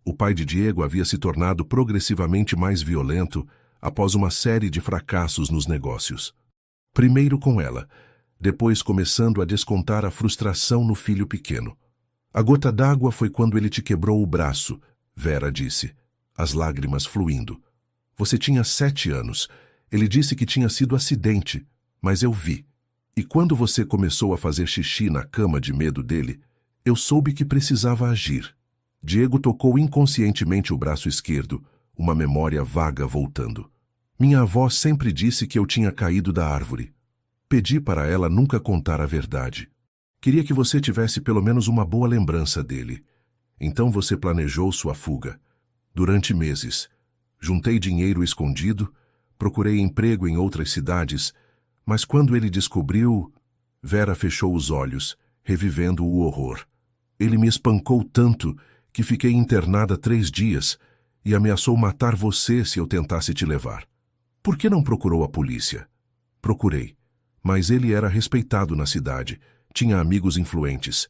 O pai de Diego havia se tornado progressivamente mais violento após uma série de fracassos nos negócios. Primeiro com ela, depois começando a descontar a frustração no filho pequeno. "A gota d'água foi quando ele te quebrou o braço", Vera disse, as lágrimas fluindo. "Você tinha 7 anos. Ele disse que tinha sido acidente, mas eu vi. E quando você começou a fazer xixi na cama de medo dele, eu soube que precisava agir." Diego tocou inconscientemente o braço esquerdo, uma memória vaga voltando. "Minha avó sempre disse que eu tinha caído da árvore. Pedi para ela nunca contar a verdade. Queria que você tivesse pelo menos uma boa lembrança dele. Então você planejou sua fuga. Durante meses. Juntei dinheiro escondido, procurei emprego em outras cidades, mas quando ele descobriu..." Vera fechou os olhos, revivendo o horror. "Ele me espancou tanto que fiquei internada 3 dias e ameaçou matar você se eu tentasse te levar. Por que não procurou a polícia?" "Procurei, mas ele era respeitado na cidade, tinha amigos influentes.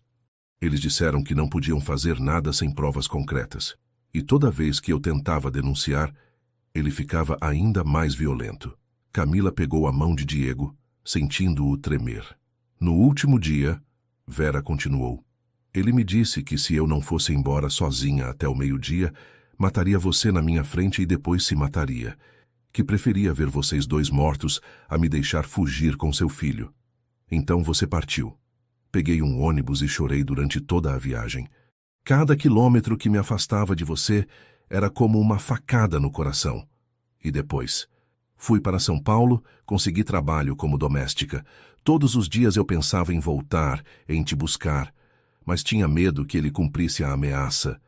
Eles disseram que não podiam fazer nada sem provas concretas. E toda vez que eu tentava denunciar, ele ficava ainda mais violento." Camila pegou a mão de Diego, sentindo-o tremer. "No último dia", Vera continuou, "ele me disse que se eu não fosse embora sozinha até o meio-dia, mataria você na minha frente e depois se mataria. Que preferia ver vocês 2 mortos a me deixar fugir com seu filho. Então você partiu. Peguei um ônibus e chorei durante toda a viagem. Cada quilômetro que me afastava de você era como uma facada no coração. E depois? Fui para São Paulo, consegui trabalho como doméstica. Todos os dias eu pensava em voltar, em te buscar, mas tinha medo que ele cumprisse a ameaça.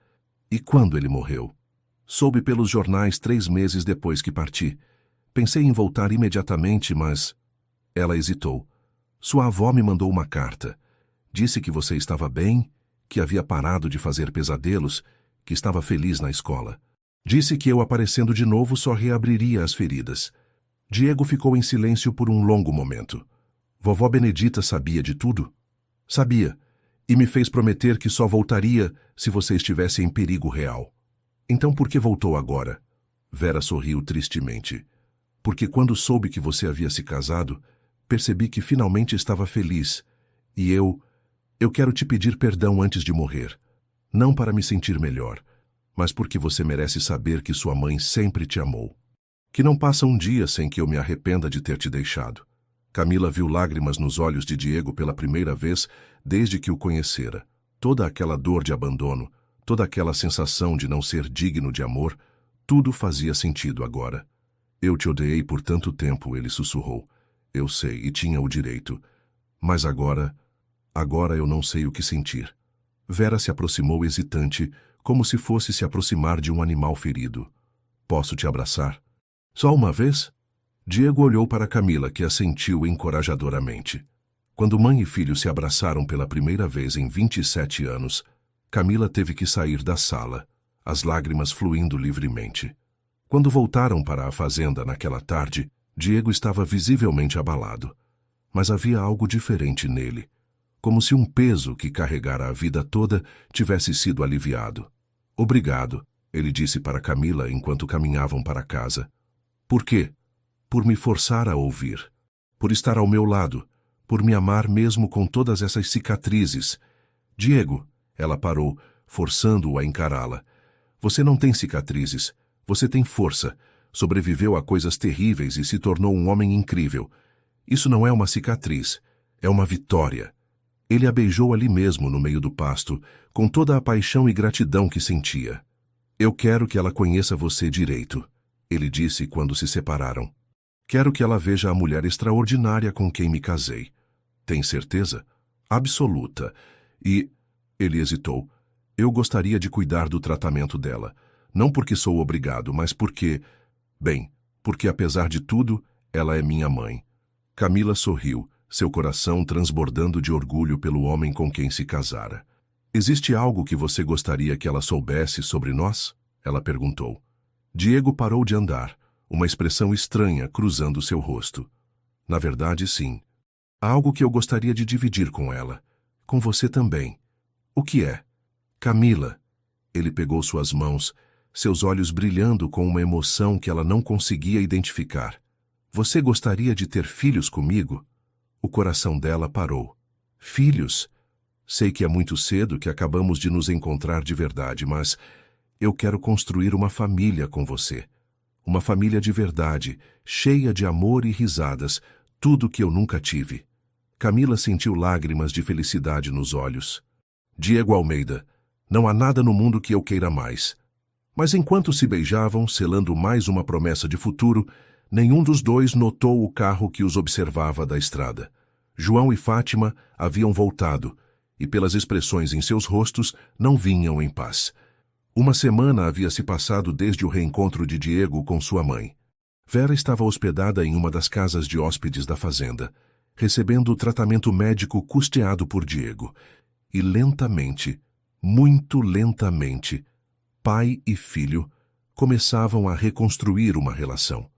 E quando ele morreu? Soube pelos jornais 3 meses depois que parti. Pensei em voltar imediatamente, mas..." Ela hesitou. "Sua avó me mandou uma carta. Disse que você estava bem, que havia parado de fazer pesadelos, que estava feliz na escola. Disse que eu aparecendo de novo só reabriria as feridas." Diego ficou em silêncio por um longo momento. "Vovó Benedita sabia de tudo?" "Sabia, e me fez prometer que só voltaria se você estivesse em perigo real." "Então por que voltou agora?" Vera sorriu tristemente. "Porque quando soube que você havia se casado, percebi que finalmente estava feliz, e eu quero te pedir perdão antes de morrer. Não para me sentir melhor, mas porque você merece saber que sua mãe sempre te amou. Que não passa um dia sem que eu me arrependa de ter te deixado. Camila viu lágrimas nos olhos de Diego pela primeira vez desde que o conhecera. Toda aquela dor de abandono, toda aquela sensação de não ser digno de amor, tudo fazia sentido agora. Eu te odiei por tanto tempo, ele sussurrou. Eu sei, e tinha o direito. Mas agora eu não sei o que sentir. Vera se aproximou hesitante, como se fosse se aproximar de um animal ferido. Posso te abraçar? Só uma vez? Diego olhou para Camila, que assentiu encorajadoramente. Quando mãe e filho se abraçaram pela primeira vez em 27 anos, Camila teve que sair da sala, as lágrimas fluindo livremente. Quando voltaram para a fazenda naquela tarde, Diego estava visivelmente abalado. Mas havia algo diferente nele, como se um peso que carregara a vida toda tivesse sido aliviado. Obrigado, ele disse para Camila enquanto caminhavam para casa. Por quê? Por me forçar a ouvir. Por estar ao meu lado. Por me amar mesmo com todas essas cicatrizes. Diego, ela parou, forçando-o a encará-la. Você não tem cicatrizes. Você tem força. Sobreviveu a coisas terríveis e se tornou um homem incrível. Isso não é uma cicatriz. É uma vitória. Ele a beijou ali mesmo, no meio do pasto, com toda a paixão e gratidão que sentia. Eu quero que ela conheça você direito, ele disse quando se separaram. Quero que ela veja a mulher extraordinária com quem me casei. Tem certeza? Absoluta. E... ele hesitou. Eu gostaria de cuidar do tratamento dela. Não porque sou obrigado, mas porque... bem, porque apesar de tudo, ela é minha mãe. Camila sorriu, seu coração transbordando de orgulho pelo homem com quem se casara. Existe algo que você gostaria que ela soubesse sobre nós? Ela perguntou. Diego parou de andar, uma expressão estranha cruzando seu rosto. Na verdade, sim. Há algo que eu gostaria de dividir com ela. Com você também. O que é? Camila. Ele pegou suas mãos, seus olhos brilhando com uma emoção que ela não conseguia identificar. Você gostaria de ter filhos comigo? O coração dela parou. Filhos? Sei que é muito cedo que acabamos de nos encontrar de verdade, mas eu quero construir uma família com você. Uma família de verdade, cheia de amor e risadas, tudo que eu nunca tive. Camila sentiu lágrimas de felicidade nos olhos. Diego Almeida, não há nada no mundo que eu queira mais. Mas enquanto se beijavam, selando mais uma promessa de futuro, nenhum dos dois notou o carro que os observava da estrada. João e Fátima haviam voltado, e pelas expressões em seus rostos, não vinham em paz. Uma semana havia se passado desde o reencontro de Diego com sua mãe. Vera estava hospedada em uma das casas de hóspedes da fazenda, recebendo o tratamento médico custeado por Diego. E lentamente, muito lentamente, pai e filho começavam a reconstruir uma relação.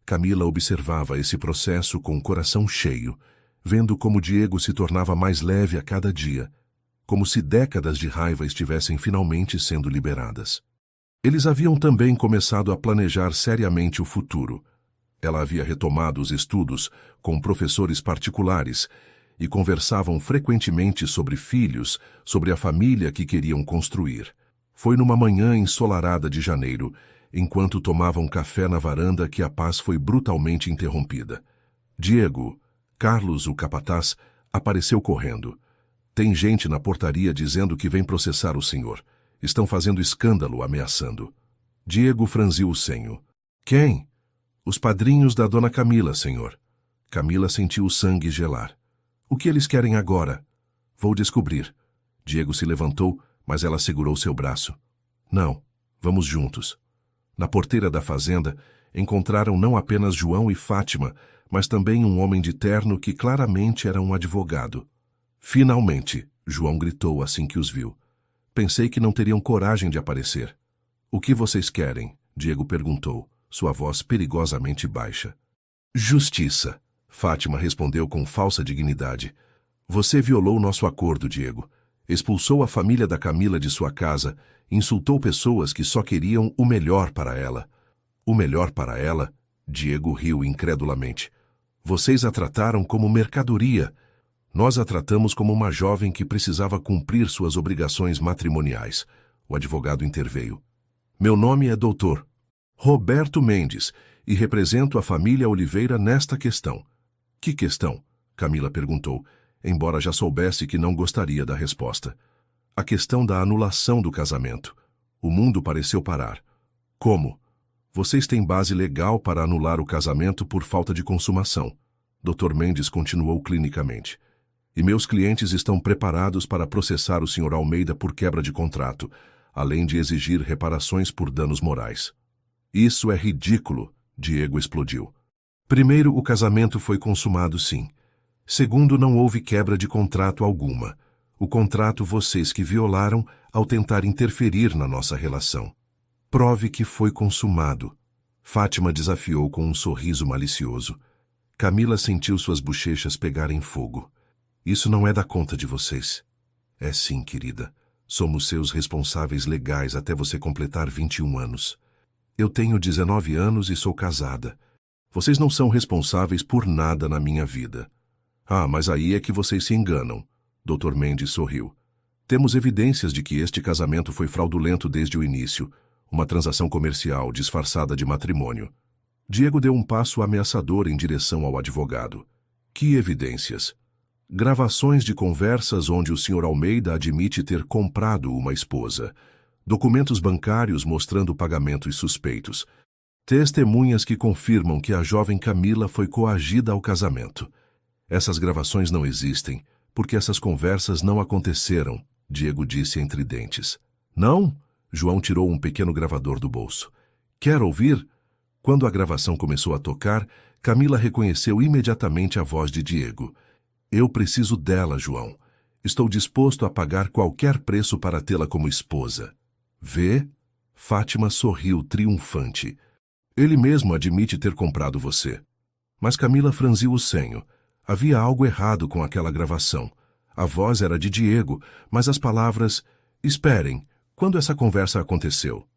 Camila observava esse processo com o coração cheio, vendo como Diego se tornava mais leve a cada dia, como se décadas de raiva estivessem finalmente sendo liberadas. Eles haviam também começado a planejar seriamente o futuro. Ela havia retomado os estudos com professores particulares e conversavam frequentemente sobre filhos, sobre a família que queriam construir. Foi numa manhã ensolarada de janeiro, enquanto tomavam café na varanda, que a paz foi brutalmente interrompida. Diego, Carlos, o capataz, apareceu correndo. Tem gente na portaria dizendo que vem processar o senhor. Estão fazendo escândalo, ameaçando. Diego franziu o senho. Quem? Os padrinhos da dona Camila, senhor. Camila sentiu o sangue gelar. O que eles querem agora? Vou descobrir. Diego se levantou, mas ela segurou seu braço. Não, vamos juntos. Na porteira da fazenda, encontraram não apenas João e Fátima, mas também um homem de terno que claramente era um advogado. Finalmente, João gritou assim que os viu. Pensei que não teriam coragem de aparecer. O que vocês querem? Diego perguntou, sua voz perigosamente baixa. Justiça, Fátima respondeu com falsa dignidade. Você violou nosso acordo, Diego. Expulsou a família da Camila de sua casa, insultou pessoas que só queriam o melhor para ela. O melhor para ela? Diego riu incredulamente. Vocês a trataram como mercadoria. Nós a tratamos como uma jovem que precisava cumprir suas obrigações matrimoniais. O advogado interveio. Meu nome é Dr. Roberto Mendes e represento a família Oliveira nesta questão. Que questão? Camila perguntou, embora já soubesse que não gostaria da resposta. A questão da anulação do casamento. O mundo pareceu parar. Como? Vocês têm base legal para anular o casamento por falta de consumação. Dr. Mendes continuou clinicamente. E meus clientes estão preparados para processar o Sr. Almeida por quebra de contrato, além de exigir reparações por danos morais. Isso é ridículo, Diego explodiu. Primeiro, o casamento foi consumado sim. Segundo, não houve quebra de contrato alguma. O contrato vocês que violaram ao tentar interferir na nossa relação. Prove que foi consumado. Fátima desafiou com um sorriso malicioso. Camila sentiu suas bochechas pegarem fogo. Isso não é da conta de vocês. É sim, querida. Somos seus responsáveis legais até você completar 21 anos. Eu tenho 19 anos e sou casada. Vocês não são responsáveis por nada na minha vida. Ah, mas aí é que vocês se enganam. Dr. Mendes sorriu. Temos evidências de que este casamento foi fraudulento desde o início. Uma transação comercial disfarçada de matrimônio. Diego deu um passo ameaçador em direção ao advogado. Que evidências? Gravações de conversas onde o Sr. Almeida admite ter comprado uma esposa. Documentos bancários mostrando pagamentos suspeitos. Testemunhas que confirmam que a jovem Camila foi coagida ao casamento. Essas gravações não existem, porque essas conversas não aconteceram, Diego disse entre dentes. Não? João tirou um pequeno gravador do bolso. Quer ouvir? Quando a gravação começou a tocar, Camila reconheceu imediatamente a voz de Diego. Eu preciso dela, João. Estou disposto a pagar qualquer preço para tê-la como esposa. Vê? Fátima sorriu triunfante. Ele mesmo admite ter comprado você. Mas Camila franziu o senho. Havia algo errado com aquela gravação. A voz era de Diego, mas as palavras... Esperem, quando essa conversa aconteceu?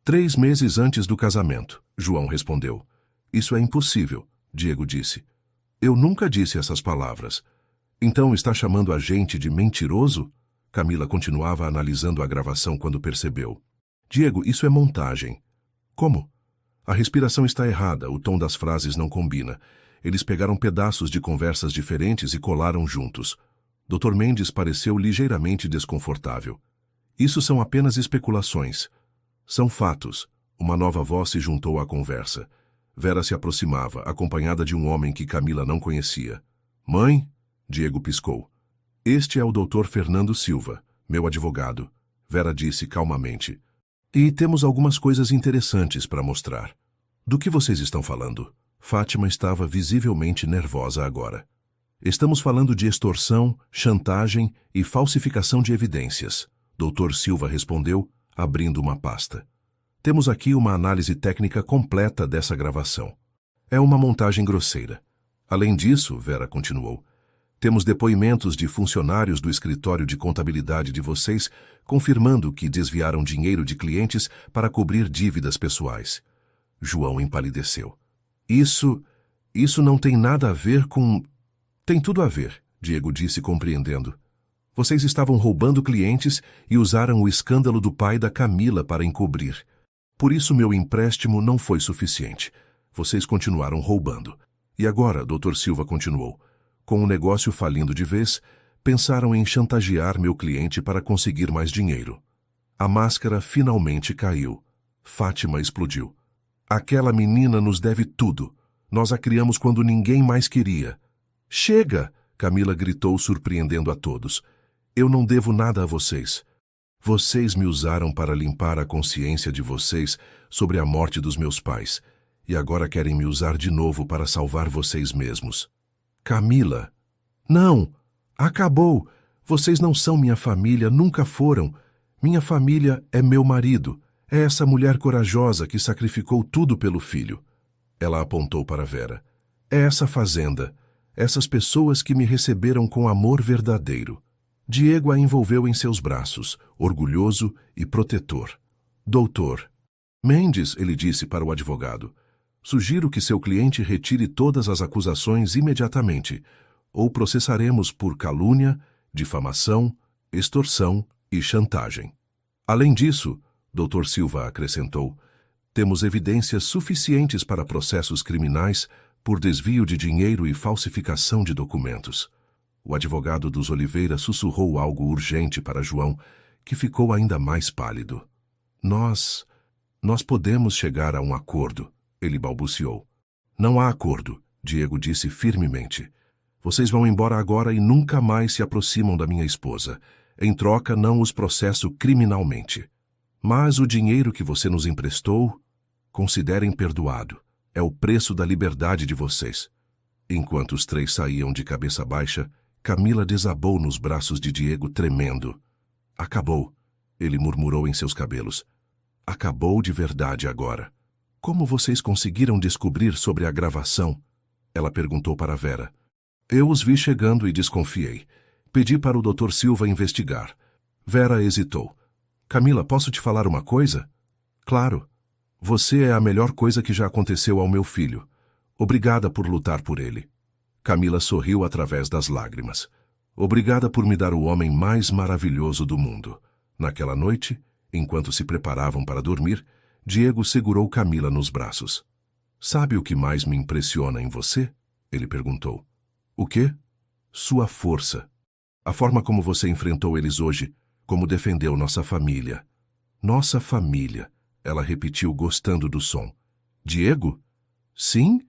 3 meses antes do casamento, João respondeu. Isso é impossível, Diego disse. Eu nunca disse essas palavras. Então está chamando a gente de mentiroso? Camila continuava analisando a gravação quando percebeu. Diego, isso é montagem. Como? A respiração está errada, o tom das frases não combina. Eles pegaram pedaços de conversas diferentes e colaram juntos. Dr. Mendes pareceu ligeiramente desconfortável. Isso são apenas especulações. São fatos. Uma nova voz se juntou à conversa. Vera se aproximava, acompanhada de um homem que Camila não conhecia. Mãe? Diego piscou. Este é o Dr. Fernando Silva, meu advogado, Vera disse calmamente. E temos algumas coisas interessantes para mostrar. Do que vocês estão falando? Fátima estava visivelmente nervosa agora. Estamos falando de extorsão, chantagem e falsificação de evidências, Dr. Silva respondeu, abrindo uma pasta. Temos aqui uma análise técnica completa dessa gravação. É uma montagem grosseira. Além disso, Vera continuou, temos depoimentos de funcionários do escritório de contabilidade de vocês confirmando que desviaram dinheiro de clientes para cobrir dívidas pessoais. João empalideceu. Isso não tem nada a ver com... Tem tudo a ver, Diego disse compreendendo. Vocês estavam roubando clientes e usaram o escândalo do pai da Camila para encobrir. Por isso meu empréstimo não foi suficiente. Vocês continuaram roubando. E agora, Dr. Silva continuou, com o negócio falindo de vez, pensaram em chantagear meu cliente para conseguir mais dinheiro. A máscara finalmente caiu. Fátima explodiu. Aquela menina nos deve tudo. Nós a criamos quando ninguém mais queria. Chega! Camila gritou, surpreendendo a todos. Eu não devo nada a vocês. Vocês me usaram para limpar a consciência de vocês sobre a morte dos meus pais, e agora querem me usar de novo para salvar vocês mesmos. Camila! Não! Acabou! Vocês não são minha família, nunca foram. Minha família é meu marido. É essa mulher corajosa que sacrificou tudo pelo filho. Ela apontou para Vera. É essa fazenda. Essas pessoas que me receberam com amor verdadeiro. Diego a envolveu em seus braços, orgulhoso e protetor. Doutor. Mendes, ele disse para o advogado. Sugiro que seu cliente retire todas as acusações imediatamente, ou processaremos por calúnia, difamação, extorsão e chantagem. Além disso, Dr. Silva acrescentou. Temos evidências suficientes para processos criminais por desvio de dinheiro e falsificação de documentos. O advogado dos Oliveira sussurrou algo urgente para João, que ficou ainda mais pálido. Nós podemos chegar a um acordo, ele balbuciou. Não há acordo, Diego disse firmemente. Vocês vão embora agora e nunca mais se aproximam da minha esposa. Em troca, não os processo criminalmente. Mas o dinheiro que você nos emprestou, considerem perdoado. É o preço da liberdade de vocês. Enquanto os três saíam de cabeça baixa, Camila desabou nos braços de Diego, tremendo. Acabou, ele murmurou em seus cabelos. Acabou de verdade agora. Como vocês conseguiram descobrir sobre a gravação? Ela perguntou para Vera. Eu os vi chegando e desconfiei. Pedi para o Dr. Silva investigar. Vera hesitou. Camila, posso te falar uma coisa? Claro. Você é a melhor coisa que já aconteceu ao meu filho. Obrigada por lutar por ele. Camila sorriu através das lágrimas. Obrigada por me dar o homem mais maravilhoso do mundo. Naquela noite, enquanto se preparavam para dormir, Diego segurou Camila nos braços. Sabe o que mais me impressiona em você? Ele perguntou. O quê? Sua força. A forma como você enfrentou eles hoje, como defendeu nossa família. Nossa família, ela repetiu gostando do som. Diego? Sim?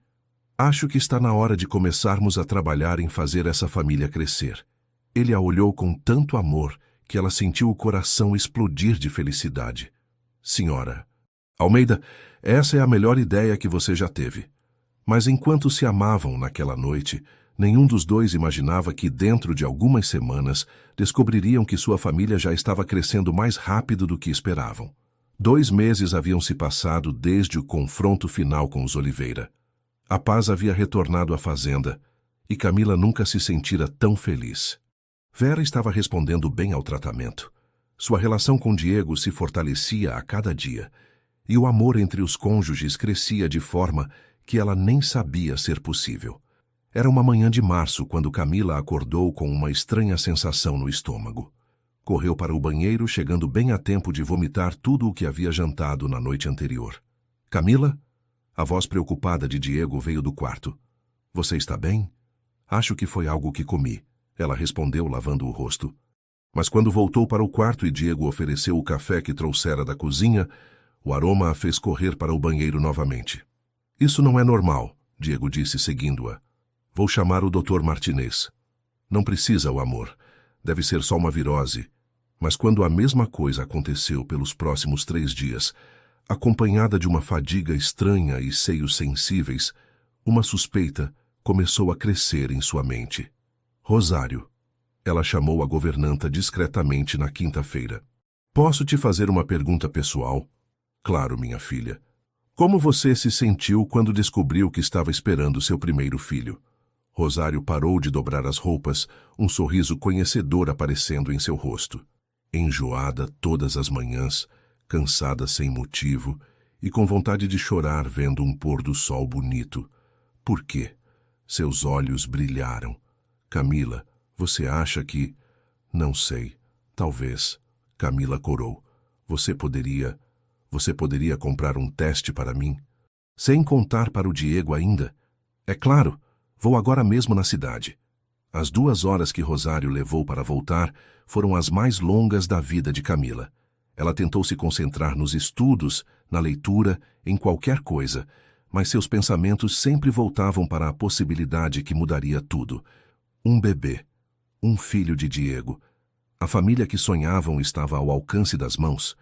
Acho que está na hora de começarmos a trabalhar em fazer essa família crescer. Ele a olhou com tanto amor que ela sentiu o coração explodir de felicidade. Senhora, Almeida, essa é a melhor ideia que você já teve. Mas enquanto se amavam naquela noite, nenhum dos dois imaginava que dentro de algumas semanas descobririam que sua família já estava crescendo mais rápido do que esperavam. 2 meses haviam se passado desde o confronto final com os Oliveira. A paz havia retornado à fazenda e Camila nunca se sentira tão feliz. Vera estava respondendo bem ao tratamento. Sua relação com Diego se fortalecia a cada dia e o amor entre os cônjuges crescia de forma que ela nem sabia ser possível. Era uma manhã de março quando Camila acordou com uma estranha sensação no estômago. Correu para o banheiro, chegando bem a tempo de vomitar tudo o que havia jantado na noite anterior. Camila? A voz preocupada de Diego veio do quarto. Você está bem? Acho que foi algo que comi. Ela respondeu, lavando o rosto. Mas quando voltou para o quarto e Diego ofereceu o café que trouxera da cozinha, o aroma a fez correr para o banheiro novamente. Isso não é normal, Diego disse, seguindo-a. Vou chamar o Dr. Martinez. Não precisa, o amor. Deve ser só uma virose. Mas quando a mesma coisa aconteceu pelos próximos 3 dias, acompanhada de uma fadiga estranha e seios sensíveis, uma suspeita começou a crescer em sua mente. Rosário. Ela chamou a governanta discretamente na quinta-feira. Posso te fazer uma pergunta pessoal? Claro, minha filha. Como você se sentiu quando descobriu que estava esperando seu primeiro filho? Rosário parou de dobrar as roupas, um sorriso conhecedor aparecendo em seu rosto. Enjoada todas as manhãs, cansada sem motivo e com vontade de chorar vendo um pôr do sol bonito. Por quê? Seus olhos brilharam. Camila, você acha que... Não sei. Talvez. Camila corou. Você poderia comprar um teste para mim? Sem contar para o Diego ainda. É claro, vou agora mesmo na cidade. As 2 horas que Rosário levou para voltar foram as mais longas da vida de Camila. Ela tentou se concentrar nos estudos, na leitura, em qualquer coisa, mas seus pensamentos sempre voltavam para a possibilidade que mudaria tudo. Um bebê, um filho de Diego. A família que sonhavam estava ao alcance das mãos.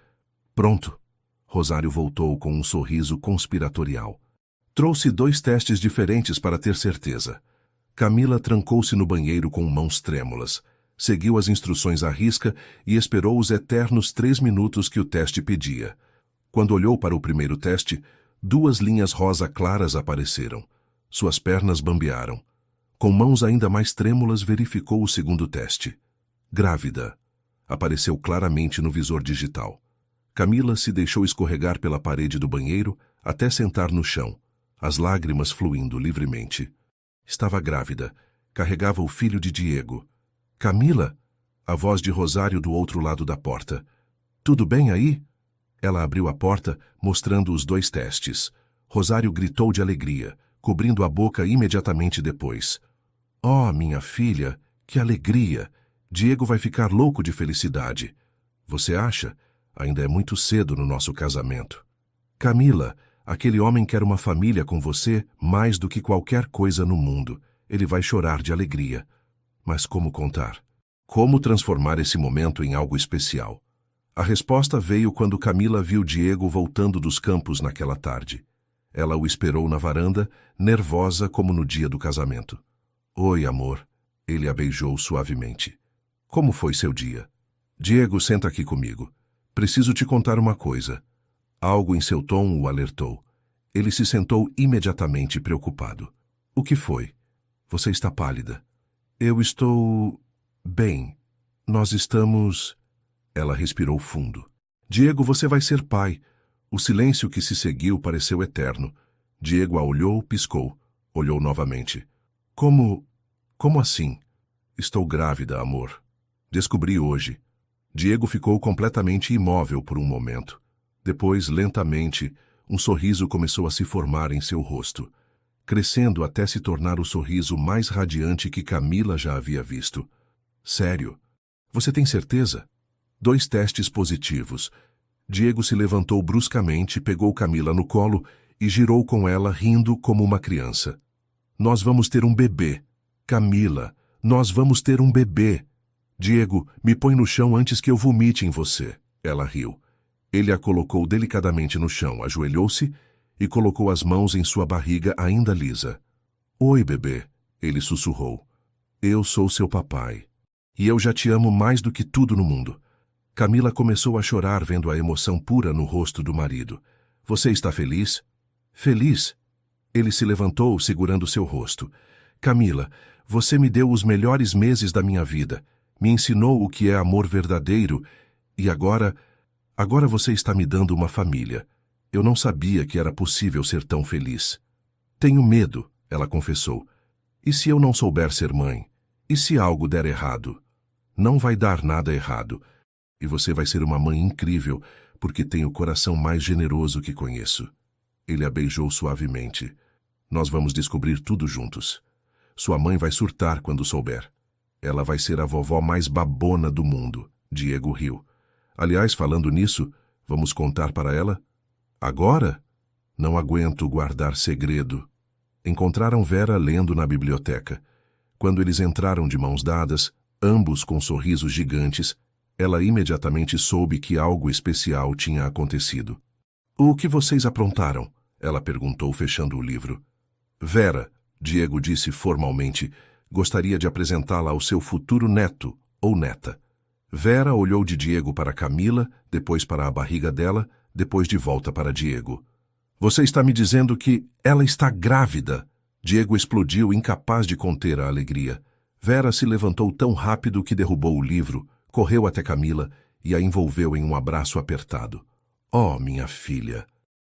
Pronto. Rosário voltou com um sorriso conspiratorial. Trouxe 2 testes diferentes para ter certeza. Camila trancou-se no banheiro com mãos trêmulas. Seguiu as instruções à risca e esperou os eternos 3 minutos que o teste pedia. Quando olhou para o primeiro teste, 2 linhas rosa claras apareceram. Suas pernas bambearam. Com mãos ainda mais trêmulas, verificou o segundo teste. Grávida. Apareceu claramente no visor digital. Camila se deixou escorregar pela parede do banheiro até sentar no chão, as lágrimas fluindo livremente. Estava grávida. Carregava o filho de Diego. Camila? A voz de Rosário do outro lado da porta. Tudo bem aí? Ela abriu a porta, mostrando os 2 testes. Rosário gritou de alegria, cobrindo a boca imediatamente depois. Oh, minha filha, que alegria! Diego vai ficar louco de felicidade. Você acha? Ainda é muito cedo no nosso casamento. Camila, aquele homem quer uma família com você mais do que qualquer coisa no mundo. Ele vai chorar de alegria. Mas como contar? Como transformar esse momento em algo especial? A resposta veio quando Camila viu Diego voltando dos campos naquela tarde. Ela o esperou na varanda, nervosa como no dia do casamento. Oi, amor. Ele a beijou suavemente. Como foi seu dia? Diego, senta aqui comigo. Preciso te contar uma coisa. Algo em seu tom o alertou. Ele se sentou imediatamente preocupado. O que foi? Você está pálida. Eu estou... bem. Nós estamos... Ela respirou fundo. Diego, você vai ser pai. O silêncio que se seguiu pareceu eterno. Diego a olhou, piscou. Olhou novamente. Como assim? Estou grávida, amor. Descobri hoje. Diego ficou completamente imóvel por um momento. Depois, lentamente, um sorriso começou a se formar em seu rosto, crescendo até se tornar o sorriso mais radiante que Camila já havia visto. Sério? Você tem certeza? 2 testes positivos. Diego se levantou bruscamente, pegou Camila no colo e girou com ela, rindo como uma criança. Nós vamos ter um bebê. Camila, nós vamos ter um bebê. Diego, me põe no chão antes que eu vomite em você. Ela riu. Ele a colocou delicadamente no chão, ajoelhou-se e colocou as mãos em sua barriga ainda lisa. Oi, bebê, ele sussurrou. Eu sou seu papai. E eu já te amo mais do que tudo no mundo. Camila começou a chorar vendo a emoção pura no rosto do marido. Você está feliz? Feliz? Ele se levantou, segurando seu rosto. Camila, você me deu os melhores meses da minha vida. Me ensinou o que é amor verdadeiro e agora você está me dando uma família. Eu não sabia que era possível ser tão feliz. Tenho medo, ela confessou. E se eu não souber ser mãe? E se algo der errado? Não vai dar nada errado. E você vai ser uma mãe incrível, porque tem o coração mais generoso que conheço. Ele a beijou suavemente. Nós vamos descobrir tudo juntos. Sua mãe vai surtar quando souber. Ela vai ser a vovó mais babona do mundo. Diego riu. Aliás, falando nisso, vamos contar para ela? Agora? Não aguento guardar segredo. Encontraram Vera lendo na biblioteca. Quando eles entraram de mãos dadas, ambos com sorrisos gigantes, ela imediatamente soube que algo especial tinha acontecido. O que vocês aprontaram? Ela perguntou, fechando o livro. Vera, Diego disse formalmente, gostaria de apresentá-la ao seu futuro neto ou neta. Vera olhou de Diego para Camila, depois para a barriga dela, depois de volta para Diego. Você está me dizendo que ela está grávida? Diego explodiu, incapaz de conter a alegria. Vera se levantou tão rápido que derrubou o livro, correu até Camila e a envolveu em um abraço apertado. Oh, minha filha!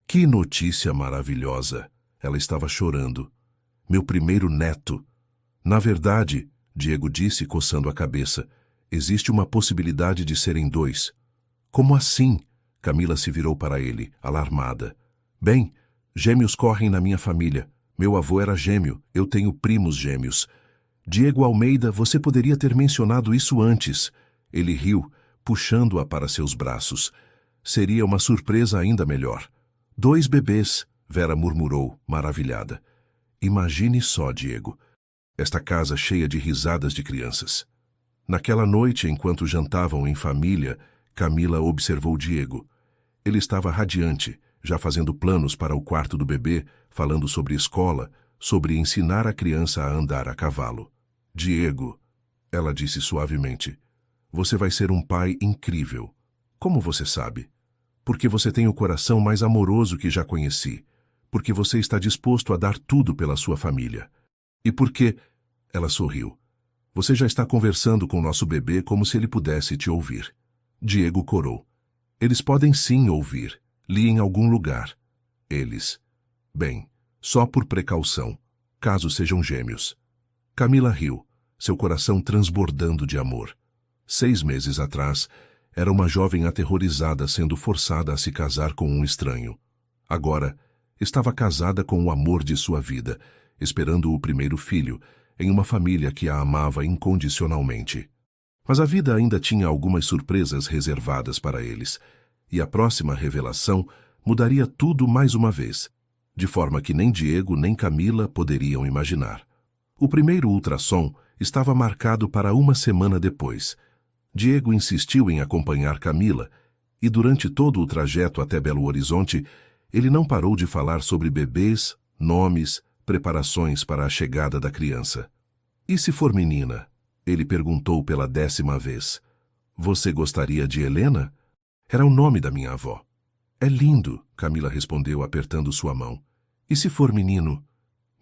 Que notícia maravilhosa! Ela estava chorando. Meu primeiro neto. Na verdade, Diego disse, coçando a cabeça, existe uma possibilidade de serem 2. Como assim? Camila se virou para ele, alarmada. Bem, gêmeos correm na minha família. Meu avô era gêmeo, eu tenho primos gêmeos. Diego Almeida, você poderia ter mencionado isso antes. Ele riu, puxando-a para seus braços. Seria uma surpresa ainda melhor. 2 bebês, Vera murmurou, maravilhada. Imagine só, Diego. Esta casa cheia de risadas de crianças. Naquela noite, enquanto jantavam em família, Camila observou Diego. Ele estava radiante, já fazendo planos para o quarto do bebê, falando sobre escola, sobre ensinar a criança a andar a cavalo. Diego, ela disse suavemente, você vai ser um pai incrível. Como você sabe? Porque você tem o coração mais amoroso que já conheci. Porque você está disposto a dar tudo pela sua família. E porque... Ela sorriu. Você já está conversando com nosso bebê como se ele pudesse te ouvir. Diego corou. Eles podem sim ouvir. Li em algum lugar. Eles. Bem, só por precaução, caso sejam gêmeos. Camila riu, seu coração transbordando de amor. 6 meses atrás, Era uma jovem aterrorizada sendo forçada a se casar com um estranho. Agora, estava casada com o amor de sua vida, esperando o primeiro filho, em uma família que a amava incondicionalmente. Mas a vida ainda tinha algumas surpresas reservadas para eles, e a próxima revelação mudaria tudo mais uma vez, de forma que nem Diego nem Camila poderiam imaginar. O primeiro ultrassom estava marcado para uma semana depois. Diego insistiu em acompanhar Camila, e durante todo o trajeto até Belo Horizonte, ele não parou de falar sobre bebês, nomes, preparações para a chegada da criança. E se for menina? Ele perguntou pela 10ª vez. Você gostaria de Helena? Era o nome da minha avó. É lindo, Camila respondeu apertando sua mão. E se for menino?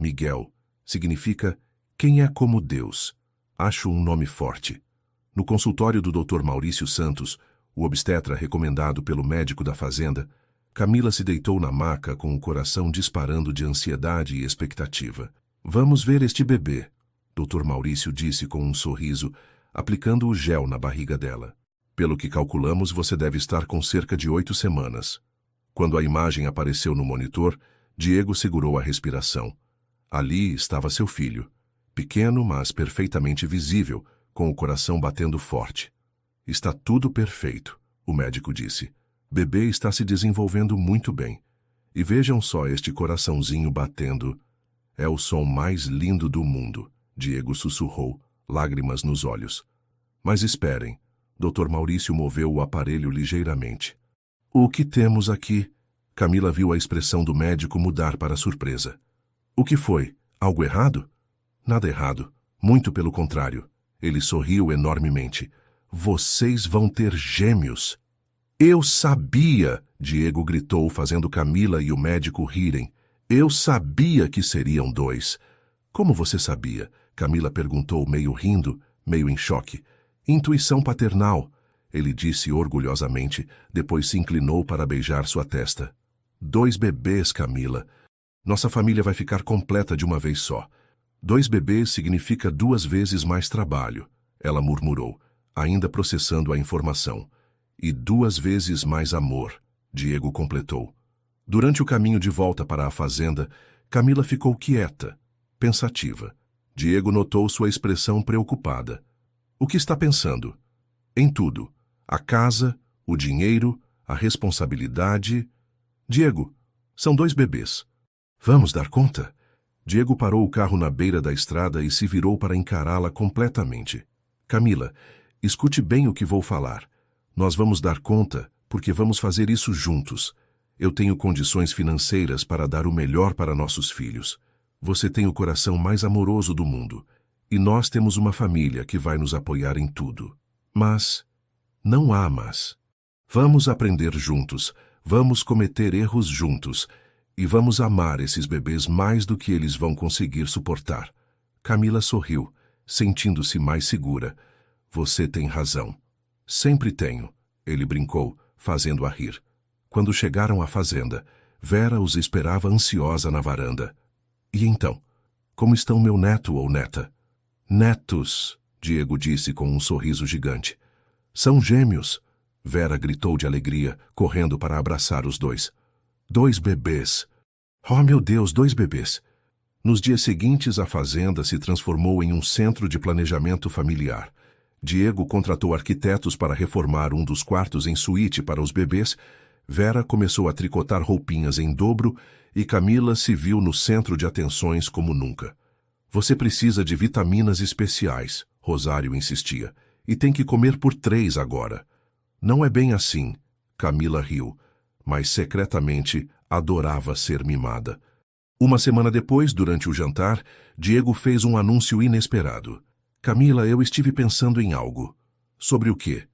Miguel. Significa quem é como Deus. Acho um nome forte. No consultório do Dr. Maurício Santos, o obstetra recomendado pelo médico da fazenda, Camila se deitou na maca com o coração disparando de ansiedade e expectativa. Vamos ver este bebê, Dr. Maurício disse com um sorriso, aplicando o gel na barriga dela. Pelo que calculamos, você deve estar com cerca de 8 semanas. Quando a imagem apareceu no monitor, Diego segurou a respiração. Ali estava seu filho, pequeno, mas perfeitamente visível, com o coração batendo forte. Está tudo perfeito, o médico disse. Bebê está se desenvolvendo muito bem. E vejam só este coraçãozinho batendo. É o som mais lindo do mundo, Diego sussurrou, lágrimas nos olhos. Mas esperem, Dr. Maurício moveu o aparelho ligeiramente. O que temos aqui? Camila viu a expressão do médico mudar para surpresa. O que foi? Algo errado? Nada errado. Muito pelo contrário. Ele sorriu enormemente. Vocês vão ter gêmeos. Eu sabia, Diego gritou, fazendo Camila e o médico rirem. Eu sabia que seriam 2. Como você sabia? Camila perguntou, meio rindo, meio em choque. Intuição paternal, ele disse orgulhosamente, depois se inclinou para beijar sua testa. 2 bebês, Camila. Nossa família vai ficar completa de uma vez só. 2 bebês significa 2 vezes mais trabalho, ela murmurou, ainda processando a informação. E 2 vezes mais amor, Diego completou. Durante o caminho de volta para a fazenda, Camila ficou quieta, pensativa. Diego notou sua expressão preocupada. O que está pensando? Em tudo. A casa, o dinheiro, a responsabilidade. Diego, são 2 bebês. Vamos dar conta? Diego parou o carro na beira da estrada e se virou para encará-la completamente. Camila, escute bem o que vou falar. Nós vamos dar conta porque vamos fazer isso juntos. Eu tenho condições financeiras para dar o melhor para nossos filhos. Você tem o coração mais amoroso do mundo. E nós temos uma família que vai nos apoiar em tudo. Mas não há mas. Vamos aprender juntos, vamos cometer erros juntos e vamos amar esses bebês mais do que eles vão conseguir suportar. Camila sorriu, sentindo-se mais segura. Você tem razão. Sempre tenho, ele brincou, fazendo-a rir. Quando chegaram à fazenda, Vera os esperava ansiosa na varanda. E então, como estão meu neto ou neta? Netos, Diego disse com um sorriso gigante. São gêmeos, Vera gritou de alegria, correndo para abraçar os 2. 2 bebês. Oh, meu Deus, 2 bebês. Nos dias seguintes, a fazenda se transformou em um centro de planejamento familiar. Diego contratou arquitetos para reformar um dos quartos em suíte para os bebês, Vera começou a tricotar roupinhas em dobro e Camila se viu no centro de atenções como nunca. Você precisa de vitaminas especiais, Rosário insistia, e tem que comer por 3 agora. Não é bem assim, Camila riu, mas secretamente adorava ser mimada. Uma semana depois, durante o jantar, Diego fez um anúncio inesperado. Camila, eu estive pensando em algo. Sobre o quê?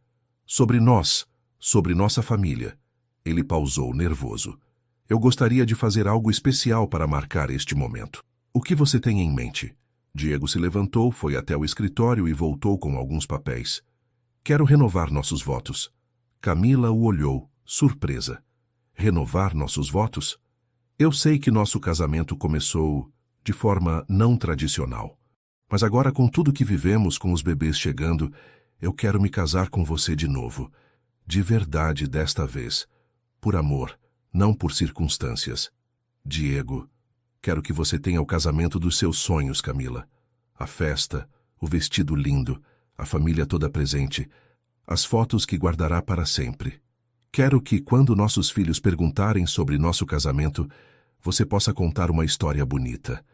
Sobre nós, sobre nossa família. Ele pausou, nervoso. Eu gostaria de fazer algo especial para marcar este momento. O que você tem em mente? Diego se levantou, foi até o escritório e voltou com alguns papéis. Quero renovar nossos votos. Camila o olhou, surpresa. Renovar nossos votos? Eu sei que nosso casamento começou de forma não tradicional. Mas agora, com tudo que vivemos, com os bebês chegando, eu quero me casar com você de novo. De verdade desta vez. Por amor, não por circunstâncias. Diego, quero que você tenha o casamento dos seus sonhos, Camila. A festa, o vestido lindo, a família toda presente, as fotos que guardará para sempre. Quero que, quando nossos filhos perguntarem sobre nosso casamento, você possa contar uma história bonita.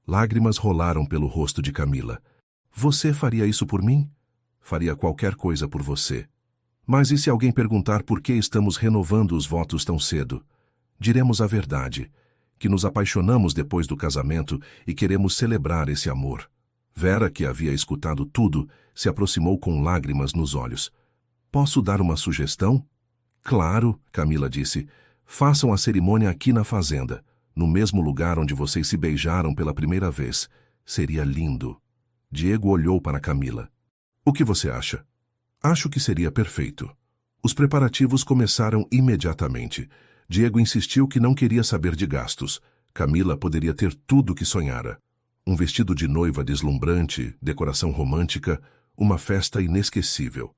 Lágrimas rolaram pelo rosto de Camila. Você faria isso por mim? Faria qualquer coisa por você. Mas e se alguém perguntar por que estamos renovando os votos tão cedo? Diremos a verdade, que nos apaixonamos depois do casamento e queremos celebrar esse amor. Vera, que havia escutado tudo, se aproximou com lágrimas nos olhos. Posso dar uma sugestão? Claro, Camila disse. Façam a cerimônia aqui na fazenda, no mesmo lugar onde vocês se beijaram pela primeira vez. Seria lindo. Diego olhou para Camila. O que você acha? Acho que seria perfeito. Os preparativos começaram imediatamente. Diego insistiu que não queria saber de gastos. Camila poderia ter tudo o que sonhara. Um vestido de noiva deslumbrante, decoração romântica, uma festa inesquecível.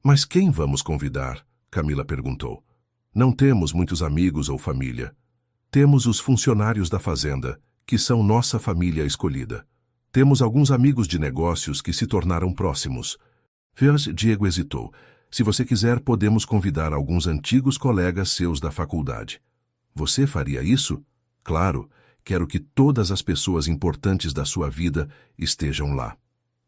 Mas quem vamos convidar? Camila perguntou. Não temos muitos amigos ou família. Temos os funcionários da fazenda, que são nossa família escolhida. Temos alguns amigos de negócios que se tornaram próximos. Diego hesitou. Se você quiser, podemos convidar alguns antigos colegas seus da faculdade. Você faria isso? Claro, quero que todas as pessoas importantes da sua vida estejam lá.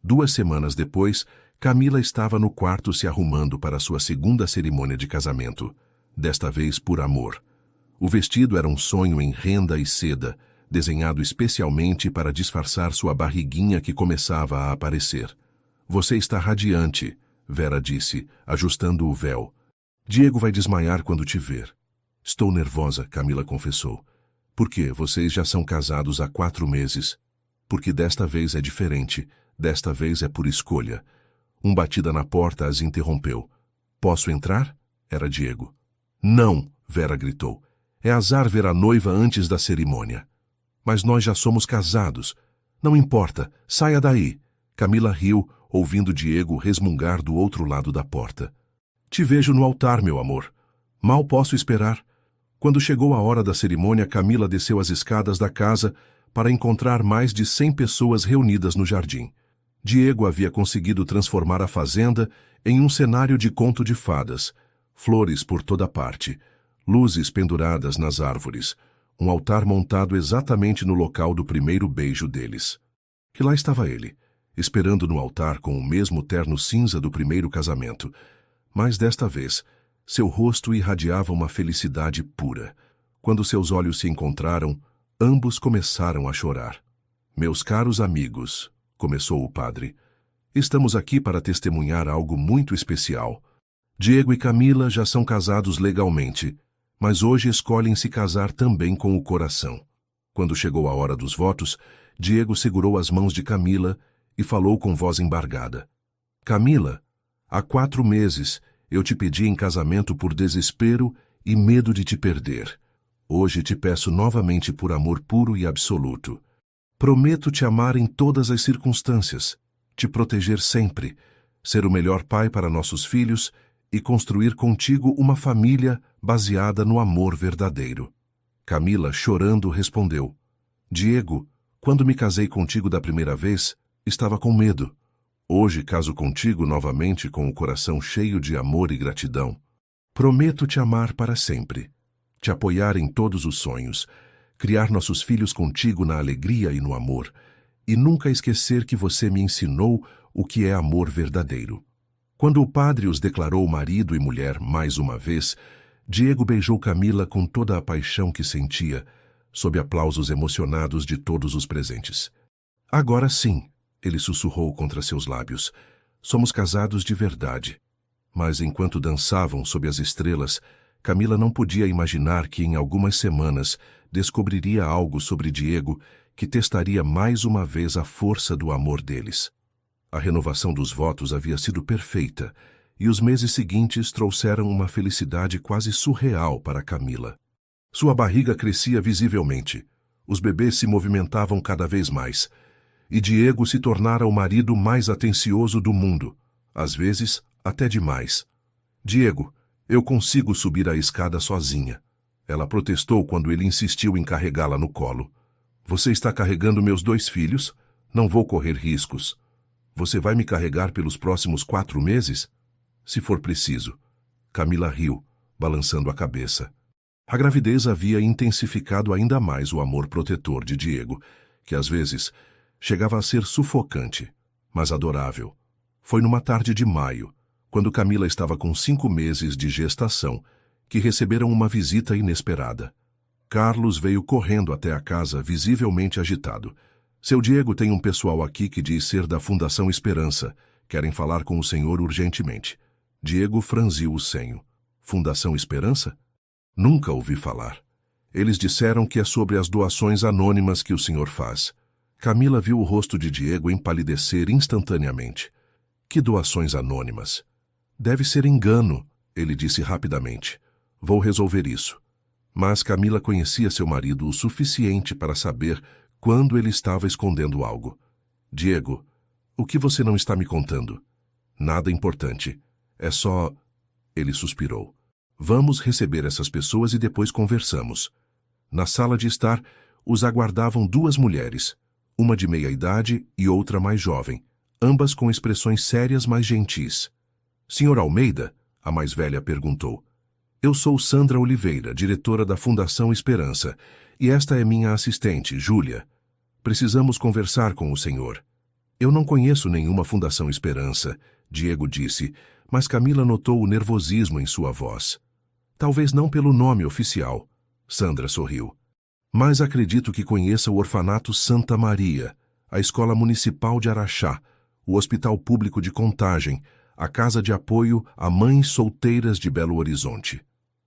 2 semanas depois, Camila estava no quarto se arrumando para sua segunda cerimônia de casamento, desta vez por amor. O vestido era um sonho em renda e seda, desenhado especialmente para disfarçar sua barriguinha que começava a aparecer. Você está radiante, Vera disse, ajustando o véu. Diego vai desmaiar quando te ver. Estou nervosa, Camila confessou. Por quê? Vocês já são casados há 4 meses. Porque desta vez é diferente, desta vez é por escolha. Um batida na porta as interrompeu. Posso entrar? Era Diego. Não, Vera gritou. É azar ver a noiva antes da cerimônia. Mas nós já somos casados. Não importa, saia daí. Camila riu, ouvindo Diego resmungar do outro lado da porta. Te vejo no altar, meu amor. Mal posso esperar. Quando chegou a hora da cerimônia, Camila desceu as escadas da casa para encontrar mais de 100 pessoas reunidas no jardim. Diego havia conseguido transformar a fazenda em um cenário de conto de fadas. Flores por toda parte, luzes penduradas nas árvores, um altar montado exatamente no local do primeiro beijo deles. E lá estava ele, esperando no altar com o mesmo terno cinza do primeiro casamento. Mas desta vez, seu rosto irradiava uma felicidade pura. Quando seus olhos se encontraram, ambos começaram a chorar. Meus caros amigos, começou o padre, estamos aqui para testemunhar algo muito especial. Diego e Camila já são casados legalmente, mas hoje escolhem se casar também com o coração. Quando chegou a hora dos votos, Diego segurou as mãos de Camila e falou com voz embargada. Camila, há 4 meses eu te pedi em casamento por desespero e medo de te perder. Hoje te peço novamente por amor puro e absoluto. Prometo te amar em todas as circunstâncias, te proteger sempre, ser o melhor pai para nossos filhos e construir contigo uma família baseada no amor verdadeiro. Camila, chorando, respondeu. Diego, quando me casei contigo da primeira vez, estava com medo. Hoje caso contigo novamente com o coração cheio de amor e gratidão. Prometo te amar para sempre, te apoiar em todos os sonhos, criar nossos filhos contigo na alegria e no amor, e nunca esquecer que você me ensinou o que é amor verdadeiro. Quando o padre os declarou marido e mulher mais uma vez, Diego beijou Camila com toda a paixão que sentia, sob aplausos emocionados de todos os presentes. Agora sim, ele sussurrou contra seus lábios, somos casados de verdade. Mas enquanto dançavam sob as estrelas, Camila não podia imaginar que em algumas semanas descobriria algo sobre Diego que testaria mais uma vez a força do amor deles. A renovação dos votos havia sido perfeita, e os meses seguintes trouxeram uma felicidade quase surreal para Camila. Sua barriga crescia visivelmente, os bebês se movimentavam cada vez mais, e Diego se tornara o marido mais atencioso do mundo, às vezes até demais. Diego, Eu consigo subir a escada sozinha. Ela protestou quando ele insistiu em carregá-la no colo. Você está carregando meus 2 filhos? Não vou correr riscos. Você vai me carregar pelos próximos 4 meses? Se for preciso. Camila riu, balançando a cabeça. A gravidez havia intensificado ainda mais o amor protetor de Diego, que às vezes chegava a ser sufocante, mas adorável. Foi numa tarde de maio, quando Camila estava com 5 meses de gestação, que receberam uma visita inesperada. Carlos veio correndo até a casa, visivelmente agitado. Seu Diego tem um pessoal aqui que diz ser da Fundação Esperança. Querem falar com o senhor urgentemente. Diego franziu o senho. Fundação Esperança? Nunca ouvi falar. Eles disseram que é sobre as doações anônimas que o senhor faz. Camila viu o rosto de Diego empalidecer instantaneamente. Que doações anônimas? Deve ser engano, ele disse rapidamente. Vou resolver isso. Mas Camila conhecia seu marido o suficiente para saber quando ele estava escondendo algo. Diego, o que você não está me contando? Nada importante. É só... Ele suspirou. Vamos receber essas pessoas e depois conversamos. Na sala de estar, os aguardavam 2 mulheres, uma de meia idade e outra mais jovem, ambas com expressões sérias mas gentis. Senhor Almeida? A mais velha perguntou. Eu sou Sandra Oliveira, diretora da Fundação Esperança, e esta é minha assistente, Júlia. Precisamos conversar com o senhor. Eu não conheço nenhuma Fundação Esperança, Diego disse, mas Camila notou o nervosismo em sua voz. Talvez não pelo nome oficial. Sandra sorriu. Mas acredito que conheça o Orfanato Santa Maria, a Escola Municipal de Araxá, o Hospital Público de Contagem, a Casa de Apoio a Mães Solteiras de Belo Horizonte.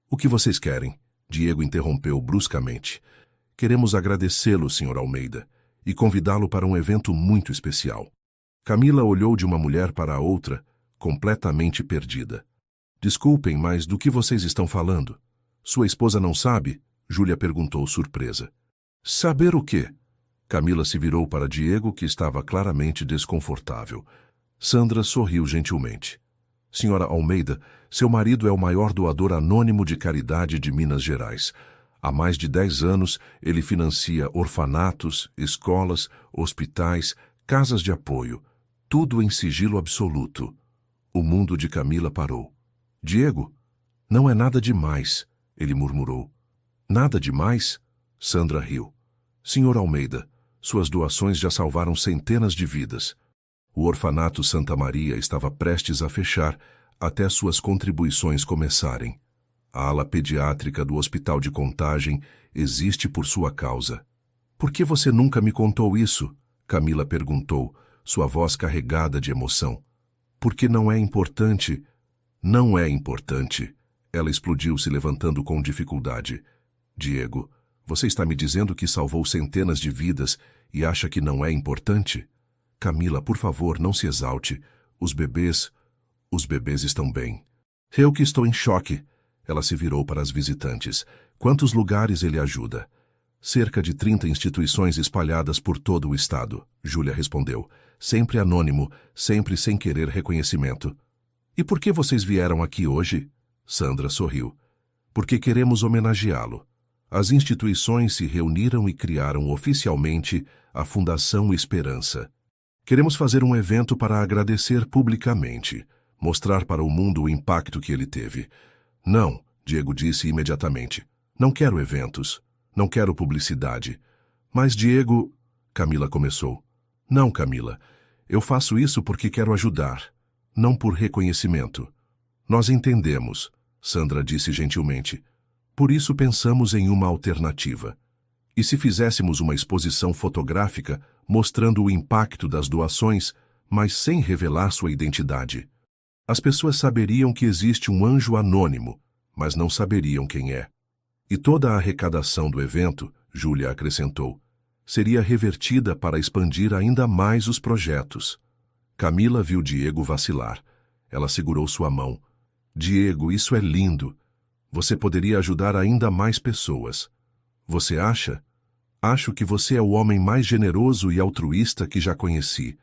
O que vocês querem? Diego interrompeu bruscamente. Queremos agradecê-lo, Sr. Almeida, e convidá-lo para um evento muito especial. Camila olhou de uma mulher para a outra, completamente perdida. Desculpem, mas do que vocês estão falando? Sua esposa não sabe? Júlia perguntou surpresa. Saber o quê? Camila se virou para Diego, que estava claramente desconfortável. Sandra sorriu gentilmente. Senhora Almeida, seu marido é o maior doador anônimo de caridade de Minas Gerais. Há mais de 10 anos, ele financia orfanatos, escolas, hospitais, casas de apoio. Tudo em sigilo absoluto. O mundo de Camila parou. Diego, não é nada demais, ele murmurou. Nada demais? Sandra riu. Senhor Almeida, suas doações já salvaram centenas de vidas. O orfanato Santa Maria estava prestes a fechar até suas contribuições começarem. A ala pediátrica do Hospital de Contagem existe por sua causa. Por que você nunca me contou isso? Camila perguntou, sua voz carregada de emoção. Porque não é importante. Não é importante. Ela explodiu, se levantando com dificuldade. Diego, você está me dizendo que salvou centenas de vidas e acha que não é importante? Camila, por favor, não se exalte. Os bebês estão bem. Eu que estou em choque. Ela se virou para as visitantes. Quantos lugares ele ajuda? Cerca de 30 instituições espalhadas por todo o estado, Júlia respondeu. Sempre anônimo, sempre sem querer reconhecimento. E por que vocês vieram aqui hoje? Sandra sorriu. Porque queremos homenageá-lo. As instituições se reuniram e criaram oficialmente a Fundação Esperança. Queremos fazer um evento para agradecer publicamente, mostrar para o mundo o impacto que ele teve. Não, Diego disse imediatamente. Não quero eventos. Não quero publicidade. Mas Diego... Camila começou. Não, Camila. Eu faço isso porque quero ajudar, não por reconhecimento. Nós entendemos, Sandra disse gentilmente. Por isso pensamos em uma alternativa. E se fizéssemos uma exposição fotográfica mostrando o impacto das doações, mas sem revelar sua identidade? As pessoas saberiam que existe um anjo anônimo, mas não saberiam quem é. E toda a arrecadação do evento, Júlia acrescentou, seria revertida para expandir ainda mais os projetos. Camila viu Diego vacilar. Ela segurou sua mão. Diego, isso é lindo. Você poderia ajudar ainda mais pessoas. Você acha? Acho que você é o homem mais generoso e altruísta que já conheci.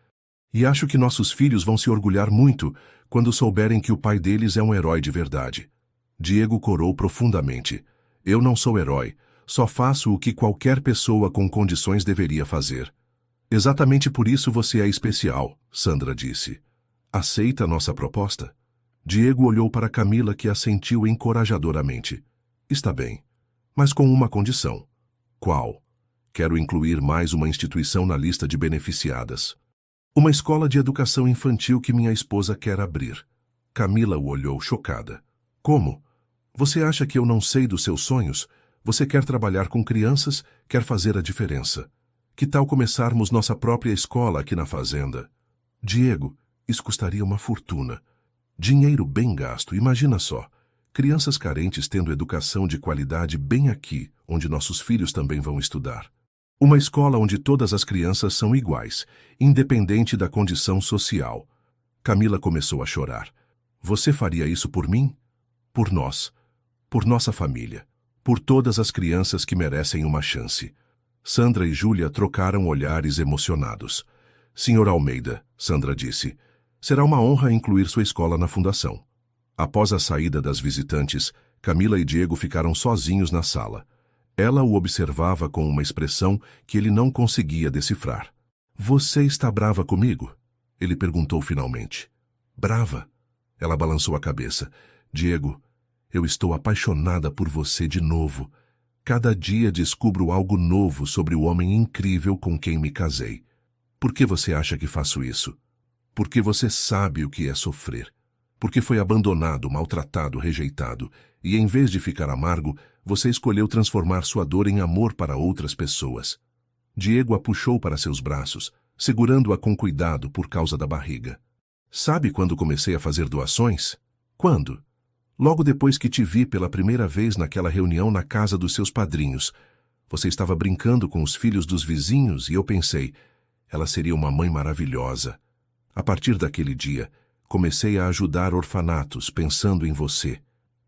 E acho que nossos filhos vão se orgulhar muito quando souberem que o pai deles é um herói de verdade. Diego corou profundamente. Eu não sou herói. Só faço o que qualquer pessoa com condições deveria fazer. Exatamente por isso você é especial, Sandra disse. Aceita nossa proposta? Diego olhou para Camila, que assentiu encorajadoramente. Está bem, mas com uma condição. Qual? Quero incluir mais uma instituição na lista de beneficiadas. Uma escola de educação infantil que minha esposa quer abrir. Camila o olhou chocada. Como? Você acha que eu não sei dos seus sonhos? Você quer trabalhar com crianças, quer fazer a diferença. Que tal começarmos nossa própria escola aqui na fazenda? Diego, isso custaria uma fortuna. Dinheiro bem gasto, imagina só. Crianças carentes tendo educação de qualidade bem aqui, onde nossos filhos também vão estudar. Uma escola onde todas as crianças são iguais, independente da condição social. Camila começou a chorar. Você faria isso por mim? Por nós. Por nossa família. Por todas as crianças que merecem uma chance. Sandra e Júlia trocaram olhares emocionados. Senhor Almeida, Sandra disse, será uma honra incluir sua escola na fundação. Após a saída das visitantes, Camila e Diego ficaram sozinhos na sala. Ela o observava com uma expressão que ele não conseguia decifrar. Você está brava comigo? Ele perguntou finalmente. Brava? Ela balançou a cabeça. Diego, eu estou apaixonada por você de novo. Cada dia descubro algo novo sobre o homem incrível com quem me casei. Por que você acha que faço isso? Porque você sabe o que é sofrer. Porque foi abandonado, maltratado, rejeitado, e em vez de ficar amargo, você escolheu transformar sua dor em amor para outras pessoas. Diego a puxou para seus braços, segurando-a com cuidado por causa da barriga. Sabe quando comecei a fazer doações? Quando? Logo depois que te vi pela primeira vez naquela reunião na casa dos seus padrinhos. Você estava brincando com os filhos dos vizinhos e eu pensei, ela seria uma mãe maravilhosa. A partir daquele dia, comecei a ajudar orfanatos pensando em você.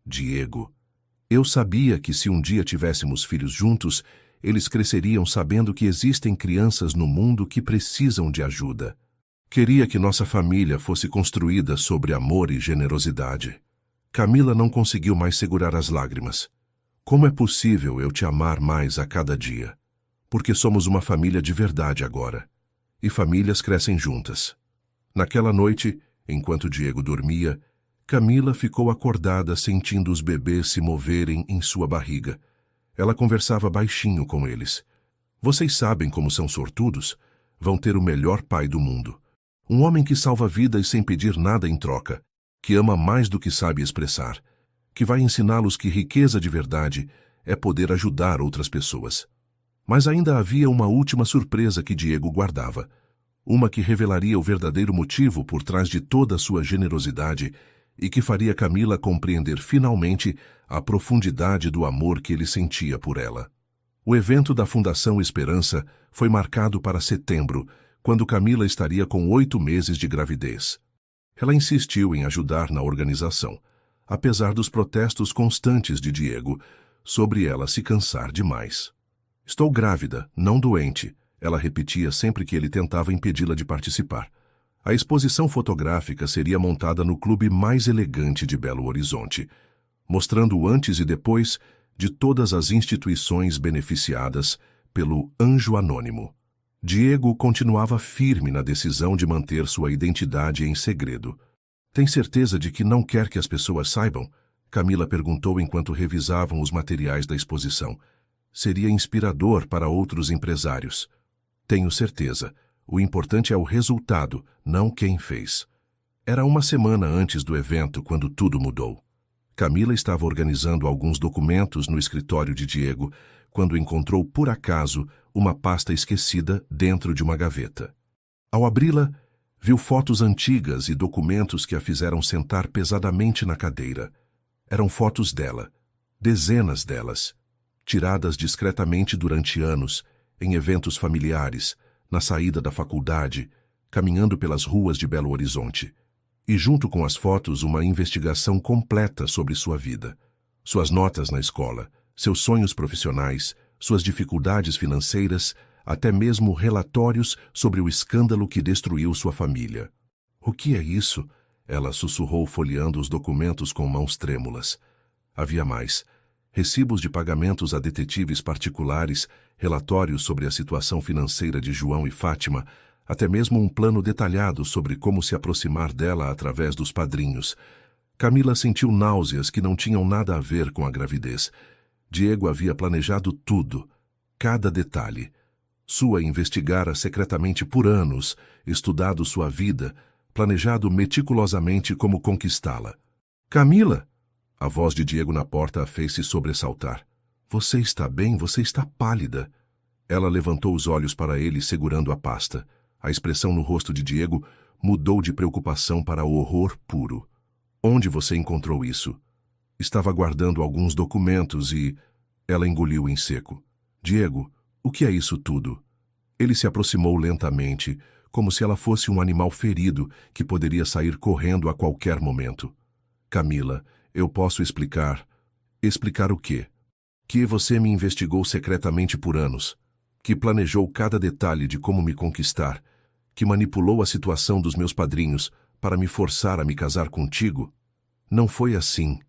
Diego, eu sabia que se um dia tivéssemos filhos juntos, eles cresceriam sabendo que existem crianças no mundo que precisam de ajuda. Queria que nossa família fosse construída sobre amor e generosidade. Camila não conseguiu mais segurar as lágrimas. Como é possível eu te amar mais a cada dia? Porque somos uma família de verdade agora. E famílias crescem juntas. Naquela noite, enquanto Diego dormia, Camila ficou acordada sentindo os bebês se moverem em sua barriga. Ela conversava baixinho com eles. Vocês sabem como são sortudos? Vão ter o melhor pai do mundo. Um homem que salva vidas sem pedir nada em troca, que ama mais do que sabe expressar, que vai ensiná-los que riqueza de verdade é poder ajudar outras pessoas. Mas ainda havia uma última surpresa que Diego guardava. Uma que revelaria o verdadeiro motivo por trás de toda a sua generosidade e que faria Camila compreender finalmente a profundidade do amor que ele sentia por ela. O evento da Fundação Esperança foi marcado para setembro, quando Camila estaria com 8 meses de gravidez. Ela insistiu em ajudar na organização, apesar dos protestos constantes de Diego sobre ela se cansar demais. Estou grávida, não doente, ela repetia sempre que ele tentava impedi-la de participar. A exposição fotográfica seria montada no clube mais elegante de Belo Horizonte, mostrando o antes e depois de todas as instituições beneficiadas pelo Anjo Anônimo. Diego continuava firme na decisão de manter sua identidade em segredo. Tem certeza de que não quer que as pessoas saibam? Camila perguntou enquanto revisavam os materiais da exposição. Seria inspirador para outros empresários. Tenho certeza. O importante é o resultado, não quem fez. Era uma semana antes do evento quando tudo mudou. Camila estava organizando alguns documentos no escritório de Diego quando encontrou por acaso uma pasta esquecida dentro de uma gaveta. Ao abri-la, viu fotos antigas e documentos que a fizeram sentar pesadamente na cadeira. Eram fotos dela, dezenas delas, tiradas discretamente durante anos, em eventos familiares, na saída da faculdade, caminhando pelas ruas de Belo Horizonte. E junto com as fotos, uma investigação completa sobre sua vida. Suas notas na escola, seus sonhos profissionais, suas dificuldades financeiras, até mesmo relatórios sobre o escândalo que destruiu sua família. O que é isso? Ela sussurrou folheando os documentos com mãos trêmulas. Havia mais. Recibos de pagamentos a detetives particulares, relatórios sobre a situação financeira de João e Fátima, até mesmo um plano detalhado sobre como se aproximar dela através dos padrinhos. Camila sentiu náuseas que não tinham nada a ver com a gravidez. Diego havia planejado tudo, cada detalhe. Sua investigara secretamente por anos, estudado sua vida, planejado meticulosamente como conquistá-la. Camila! A voz de Diego na porta a fez-se sobressaltar. Você está bem? Você está pálida. Ela levantou os olhos para ele, segurando a pasta. A expressão no rosto de Diego mudou de preocupação para horror puro. Onde você encontrou isso? Estava guardando alguns documentos e... Ela engoliu em seco. Diego, o que é isso tudo? Ele se aproximou lentamente, como se ela fosse um animal ferido que poderia sair correndo a qualquer momento. Camila, eu posso explicar. Explicar o quê? Que você me investigou secretamente por anos, que planejou cada detalhe de como me conquistar, que manipulou a situação dos meus padrinhos para me forçar a me casar contigo? Não foi assim.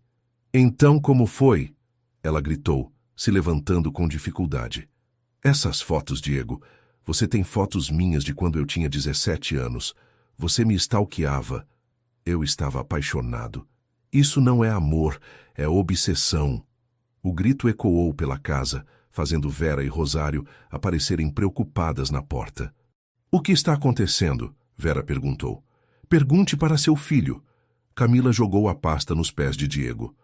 Então como foi? Ela gritou, se levantando com dificuldade. Essas fotos, Diego. Você tem fotos minhas de quando eu tinha 17 anos. Você me stalkeava. Eu estava apaixonado. Isso não é amor, é obsessão. O grito ecoou pela casa, fazendo Vera e Rosário aparecerem preocupadas na porta. O que está acontecendo? Vera perguntou. Pergunte para seu filho. Camila jogou a pasta nos pés de Diego.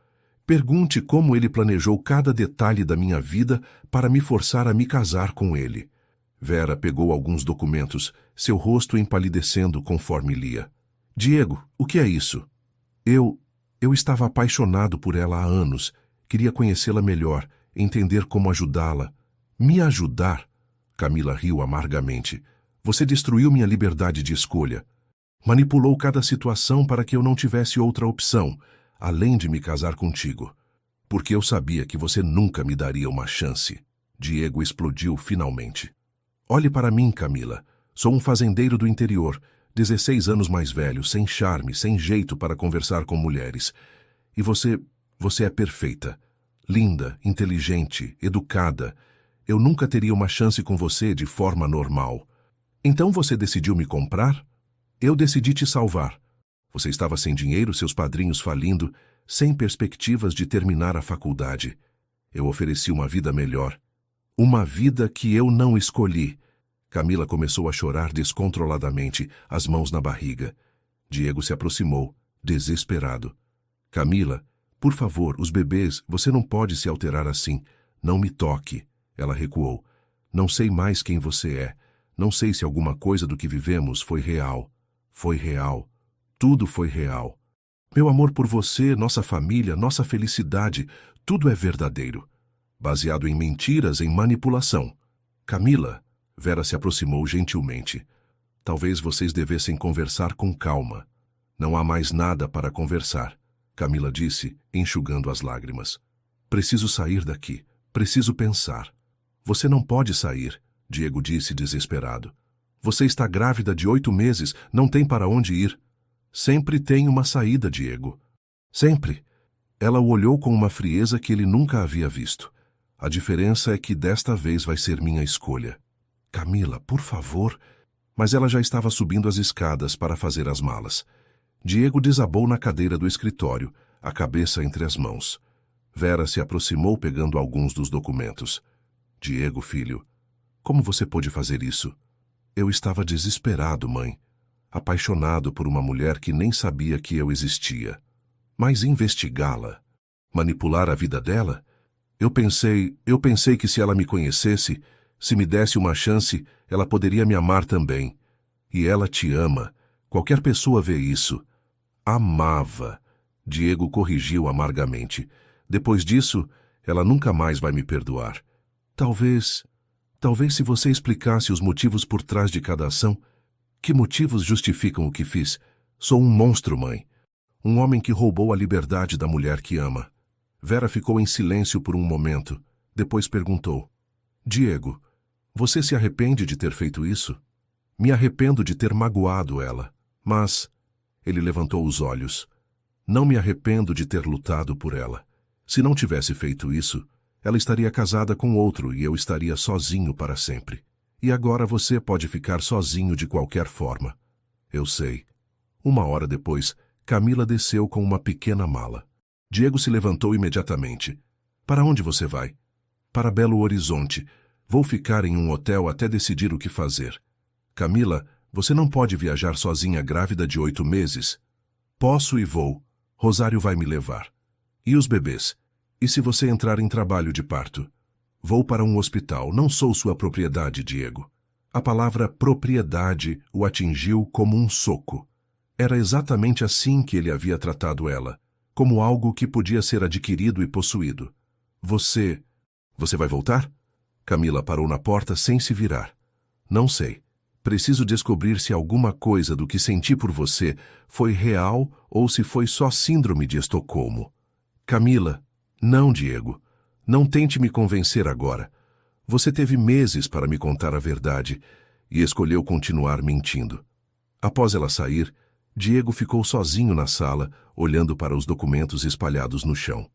Pergunte como ele planejou cada detalhe da minha vida para me forçar a me casar com ele. Vera pegou alguns documentos, seu rosto empalidecendo conforme lia. Diego, o que é isso? Eu estava apaixonado por ela há anos. Queria conhecê-la melhor, entender como ajudá-la. Me ajudar? Camila riu amargamente. Você destruiu minha liberdade de escolha. Manipulou cada situação para que eu não tivesse outra opção, além de me casar contigo. Porque eu sabia que você nunca me daria uma chance. Diego explodiu finalmente. Olhe para mim, Camila. Sou um fazendeiro do interior, 16 anos mais velho, sem charme, sem jeito para conversar com mulheres. E você é perfeita. Linda, inteligente, educada. Eu nunca teria uma chance com você de forma normal. Então você decidiu me comprar? Eu decidi te salvar. Você estava sem dinheiro, seus padrinhos falindo, sem perspectivas de terminar a faculdade. Eu ofereci uma vida melhor. Uma vida que eu não escolhi. Camila começou a chorar descontroladamente, as mãos na barriga. Diego se aproximou, desesperado. Camila, por favor, os bebês, você não pode se alterar assim. Não me toque. Ela recuou. Não sei mais quem você é. Não sei se alguma coisa do que vivemos foi real. Foi real. Tudo foi real. Meu amor por você, nossa família, nossa felicidade, tudo é verdadeiro. Baseado em mentiras, em manipulação. Camila, Vera se aproximou gentilmente. Talvez vocês devessem conversar com calma. Não há mais nada para conversar, Camila disse, enxugando as lágrimas. Preciso sair daqui. Preciso pensar. Você não pode sair, Diego disse desesperado. Você está grávida de 8 meses, não tem para onde ir. Sempre tem uma saída, Diego. Sempre. Ela o olhou com uma frieza que ele nunca havia visto. A diferença é que desta vez vai ser minha escolha. Camila, por favor. Mas ela já estava subindo as escadas para fazer as malas. Diego desabou na cadeira do escritório, a cabeça entre as mãos. Vera se aproximou pegando alguns dos documentos. Diego, filho, como você pôde fazer isso? Eu estava desesperado, mãe. Apaixonado por uma mulher que nem sabia que eu existia. Mas investigá-la? Manipular a vida dela? Eu pensei que se ela me conhecesse, se me desse uma chance, ela poderia me amar também. E ela te ama. Qualquer pessoa vê isso. Amava. Diego corrigiu amargamente. Depois disso, ela nunca mais vai me perdoar. Talvez se você explicasse os motivos por trás de cada ação. Que motivos justificam o que fiz? Sou um monstro, mãe. Um homem que roubou a liberdade da mulher que ama. Vera ficou em silêncio por um momento. Depois perguntou. Diego, você se arrepende de ter feito isso? Me arrependo de ter magoado ela. Mas... Ele levantou os olhos. Não me arrependo de ter lutado por ela. Se não tivesse feito isso, ela estaria casada com outro e eu estaria sozinho para sempre. E agora você pode ficar sozinho de qualquer forma. Eu sei. 1 hora depois, Camila desceu com uma pequena mala. Diego se levantou imediatamente. Para onde você vai? Para Belo Horizonte. Vou ficar em um hotel até decidir o que fazer. Camila, você não pode viajar sozinha grávida de 8 meses. Posso e vou. Rosário vai me levar. E os bebês? E se você entrar em trabalho de parto? Vou para um hospital, não sou sua propriedade, Diego. A palavra propriedade o atingiu como um soco. Era exatamente assim que ele havia tratado ela, como algo que podia ser adquirido e possuído. Você vai voltar? Camila parou na porta sem se virar. Não sei. Preciso descobrir se alguma coisa do que senti por você foi real ou se foi só síndrome de Estocolmo. Camila, não, Diego. Não tente me convencer agora. Você teve meses para me contar a verdade e escolheu continuar mentindo. Após ela sair, Diego ficou sozinho na sala, olhando para os documentos espalhados no chão.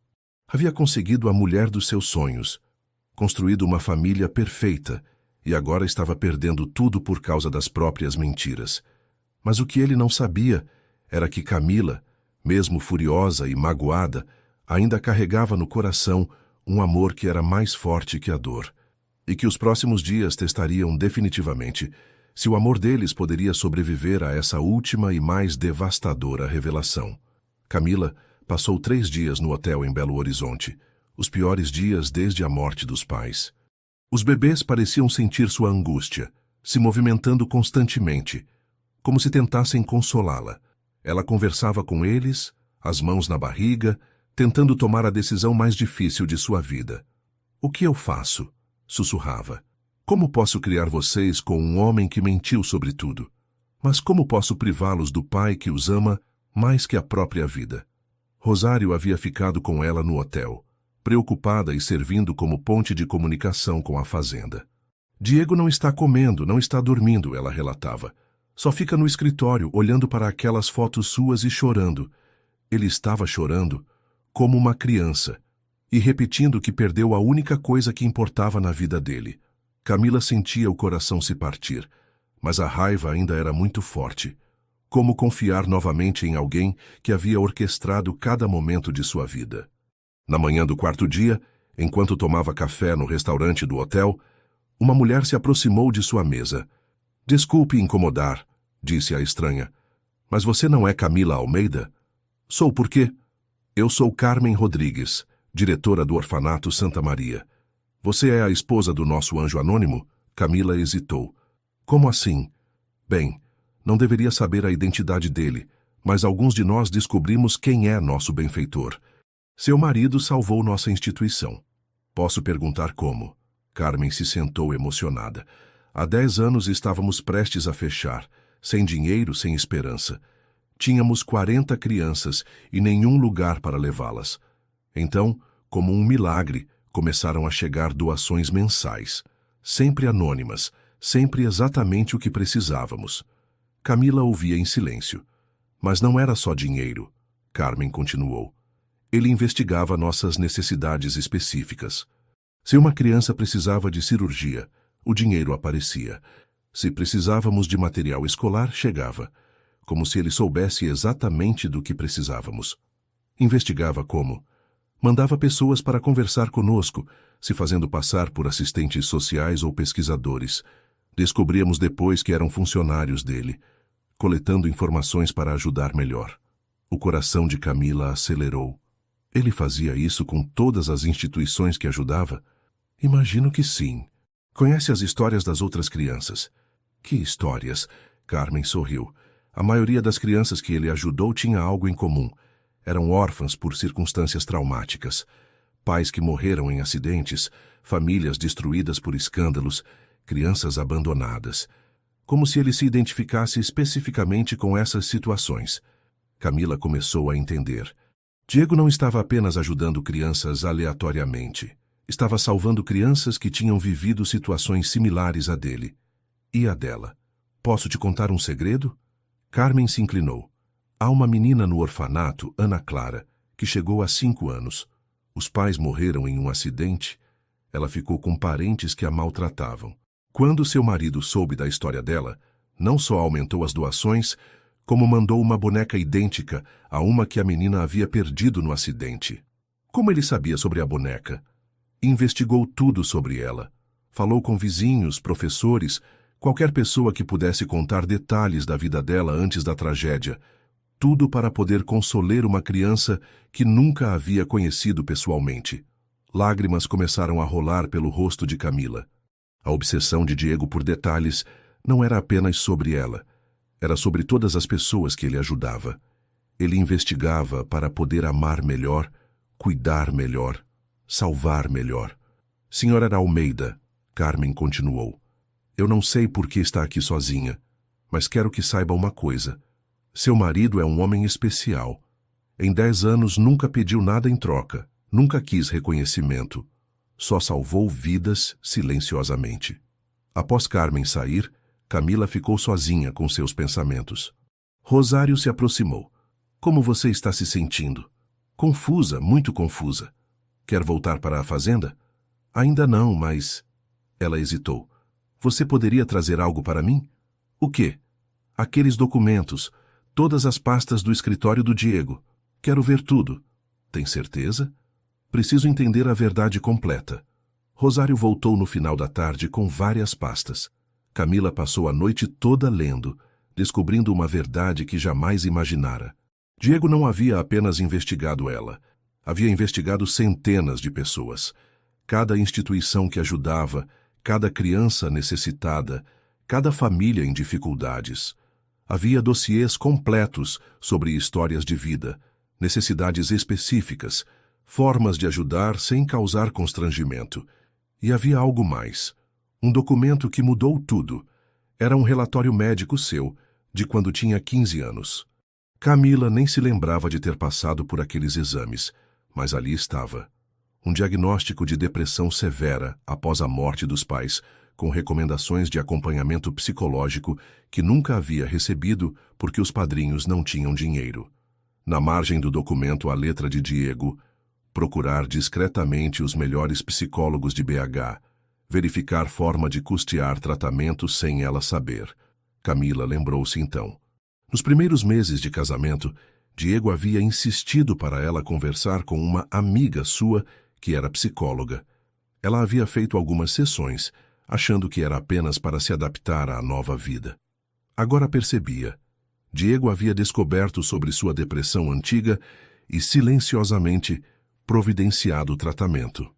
Havia conseguido a mulher dos seus sonhos, construído uma família perfeita, e agora estava perdendo tudo por causa das próprias mentiras. Mas o que ele não sabia era que Camila, mesmo furiosa e magoada, ainda carregava no coração um amor que era mais forte que a dor, e que os próximos dias testariam definitivamente se o amor deles poderia sobreviver a essa última e mais devastadora revelação. Camila passou 3 dias no hotel em Belo Horizonte, os piores dias desde a morte dos pais. Os bebês pareciam sentir sua angústia, se movimentando constantemente, como se tentassem consolá-la. Ela conversava com eles, as mãos na barriga, tentando tomar a decisão mais difícil de sua vida. O que eu faço? Sussurrava. Como posso criar vocês com um homem que mentiu sobre tudo? Mas como posso privá-los do pai que os ama mais que a própria vida? Rosário havia ficado com ela no hotel, preocupada e servindo como ponte de comunicação com a fazenda. Diego não está comendo, não está dormindo, ela relatava. Só fica no escritório, olhando para aquelas fotos suas e chorando. Ele estava chorando como uma criança, e repetindo que perdeu a única coisa que importava na vida dele. Camila sentia o coração se partir, mas a raiva ainda era muito forte. Como confiar novamente em alguém que havia orquestrado cada momento de sua vida? Na manhã do 4º dia, enquanto tomava café no restaurante do hotel, uma mulher se aproximou de sua mesa. Desculpe incomodar, disse a estranha, mas você não é Camila Almeida? Sou por quê? Eu sou Carmen Rodrigues, diretora do Orfanato Santa Maria. Você é a esposa do nosso anjo anônimo? Camila hesitou. Como assim? Bem, não deveria saber a identidade dele, mas alguns de nós descobrimos quem é nosso benfeitor. Seu marido salvou nossa instituição. Posso perguntar como? Carmen se sentou emocionada. Há 10 anos estávamos prestes a fechar, sem dinheiro, sem esperança. Tínhamos 40 crianças e nenhum lugar para levá-las. Então, como um milagre, começaram a chegar doações mensais, sempre anônimas, sempre exatamente o que precisávamos. Camila ouvia em silêncio. Mas não era só dinheiro, Carmen continuou. Ele investigava nossas necessidades específicas. Se uma criança precisava de cirurgia, o dinheiro aparecia. Se precisávamos de material escolar, chegava, como se ele soubesse exatamente do que precisávamos. Investigava como? Mandava pessoas para conversar conosco, se fazendo passar por assistentes sociais ou pesquisadores. Descobríamos depois que eram funcionários dele, coletando informações para ajudar melhor. O coração de Camila acelerou. Ele fazia isso com todas as instituições que ajudava? Imagino que sim. Conhece as histórias das outras crianças? Que histórias? Carmen sorriu. A maioria das crianças que ele ajudou tinha algo em comum. Eram órfãs por circunstâncias traumáticas. Pais que morreram em acidentes, famílias destruídas por escândalos, crianças abandonadas. Como se ele se identificasse especificamente com essas situações. Camila começou a entender. Diego não estava apenas ajudando crianças aleatoriamente. Estava salvando crianças que tinham vivido situações similares à dele. E a dela. Posso te contar um segredo? Carmen se inclinou. Há uma menina no orfanato, Ana Clara, que chegou há 5 anos. Os pais morreram em um acidente. Ela ficou com parentes que a maltratavam. Quando seu marido soube da história dela, não só aumentou as doações, como mandou uma boneca idêntica a uma que a menina havia perdido no acidente. Como ele sabia sobre a boneca? Investigou tudo sobre ela. Falou com vizinhos, professores, qualquer pessoa que pudesse contar detalhes da vida dela antes da tragédia. Tudo para poder consolar uma criança que nunca havia conhecido pessoalmente. Lágrimas começaram a rolar pelo rosto de Camila. A obsessão de Diego por detalhes não era apenas sobre ela. Era sobre todas as pessoas que ele ajudava. Ele investigava para poder amar melhor, cuidar melhor, salvar melhor. Senhora Almeida, Carmen continuou. Eu não sei por que está aqui sozinha, mas quero que saiba uma coisa. Seu marido é um homem especial. Em 10 anos nunca pediu nada em troca, nunca quis reconhecimento. Só salvou vidas silenciosamente. Após Carmen sair, Camila ficou sozinha com seus pensamentos. Rosário se aproximou. Como você está se sentindo? Confusa, muito confusa. Quer voltar para a fazenda? Ainda não, mas... Ela hesitou. Você poderia trazer algo para mim? O quê? Aqueles documentos, todas as pastas do escritório do Diego. Quero ver tudo. Tem certeza? Preciso entender a verdade completa. Rosário voltou no final da tarde com várias pastas. Camila passou a noite toda lendo, descobrindo uma verdade que jamais imaginara. Diego não havia apenas investigado ela. Havia investigado centenas de pessoas. Cada instituição que ajudava, cada criança necessitada, cada família em dificuldades. Havia dossiês completos sobre histórias de vida, necessidades específicas, formas de ajudar sem causar constrangimento. E havia algo mais. Um documento que mudou tudo. Era um relatório médico seu, de quando tinha 15 anos. Camila nem se lembrava de ter passado por aqueles exames, mas ali estava. Um diagnóstico de depressão severa após a morte dos pais, com recomendações de acompanhamento psicológico que nunca havia recebido porque os padrinhos não tinham dinheiro. Na margem do documento a letra de Diego, procurar discretamente os melhores psicólogos de BH, verificar forma de custear tratamento sem ela saber. Camila lembrou-se então. Nos primeiros meses de casamento, Diego havia insistido para ela conversar com uma amiga sua que era psicóloga. Ela havia feito algumas sessões, achando que era apenas para se adaptar à nova vida. Agora percebia. Diego havia descoberto sobre sua depressão antiga e silenciosamente providenciado o tratamento.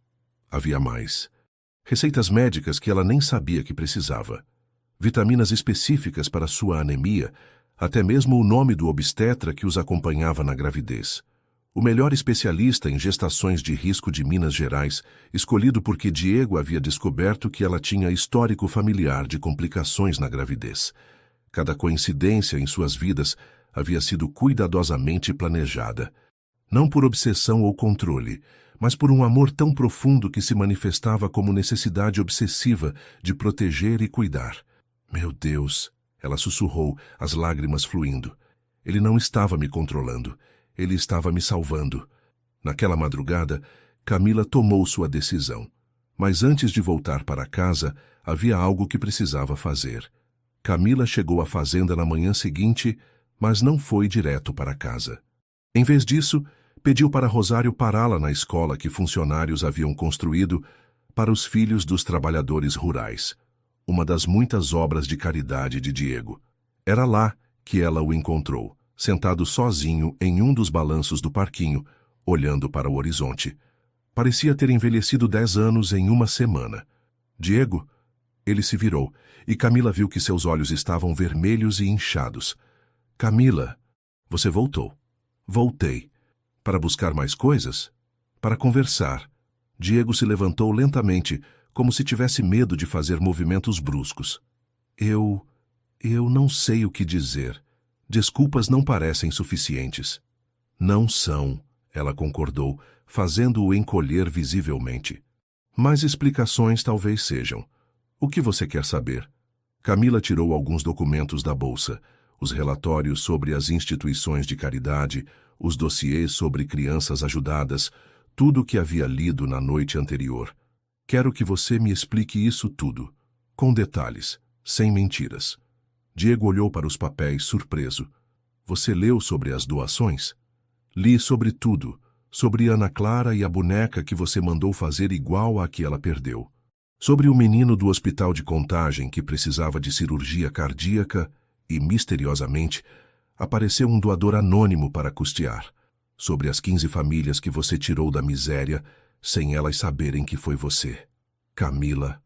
Havia mais. Receitas médicas que ela nem sabia que precisava. Vitaminas específicas para sua anemia, até mesmo o nome do obstetra que os acompanhava na gravidez. O melhor especialista em gestações de risco de Minas Gerais, escolhido porque Diego havia descoberto que ela tinha histórico familiar de complicações na gravidez. Cada coincidência em suas vidas havia sido cuidadosamente planejada. Não por obsessão ou controle, mas por um amor tão profundo que se manifestava como necessidade obsessiva de proteger e cuidar. Meu Deus, ela sussurrou, as lágrimas fluindo. Ele não estava me controlando. Ele estava me salvando. Naquela madrugada, Camila tomou sua decisão. Mas antes de voltar para casa, havia algo que precisava fazer. Camila chegou à fazenda na manhã seguinte, mas não foi direto para casa. Em vez disso, pediu para Rosário pará-la na escola que funcionários haviam construído para os filhos dos trabalhadores rurais, uma das muitas obras de caridade de Diego. Era lá que ela o encontrou, sentado sozinho em um dos balanços do parquinho, olhando para o horizonte. Parecia ter envelhecido 10 anos em uma semana. Diego? Ele se virou, e Camila viu que seus olhos estavam vermelhos e inchados. Camila, você voltou. Voltei. Para buscar mais coisas? Para conversar. Diego se levantou lentamente, como se tivesse medo de fazer movimentos bruscos. Eu não sei o que dizer. Desculpas não parecem suficientes. Não são, ela concordou, fazendo-o encolher visivelmente. Mais explicações talvez sejam. O que você quer saber? Camila tirou alguns documentos da bolsa, os relatórios sobre as instituições de caridade, os dossiês sobre crianças ajudadas, tudo o que havia lido na noite anterior. Quero que você me explique isso tudo, com detalhes, sem mentiras. Diego olhou para os papéis, surpreso. Você leu sobre as doações? Li sobre tudo, sobre Ana Clara e a boneca que você mandou fazer igual à que ela perdeu. Sobre o menino do hospital de Contagem que precisava de cirurgia cardíaca e, misteriosamente, apareceu um doador anônimo para custear. Sobre as 15 famílias que você tirou da miséria, sem elas saberem que foi você. Camila.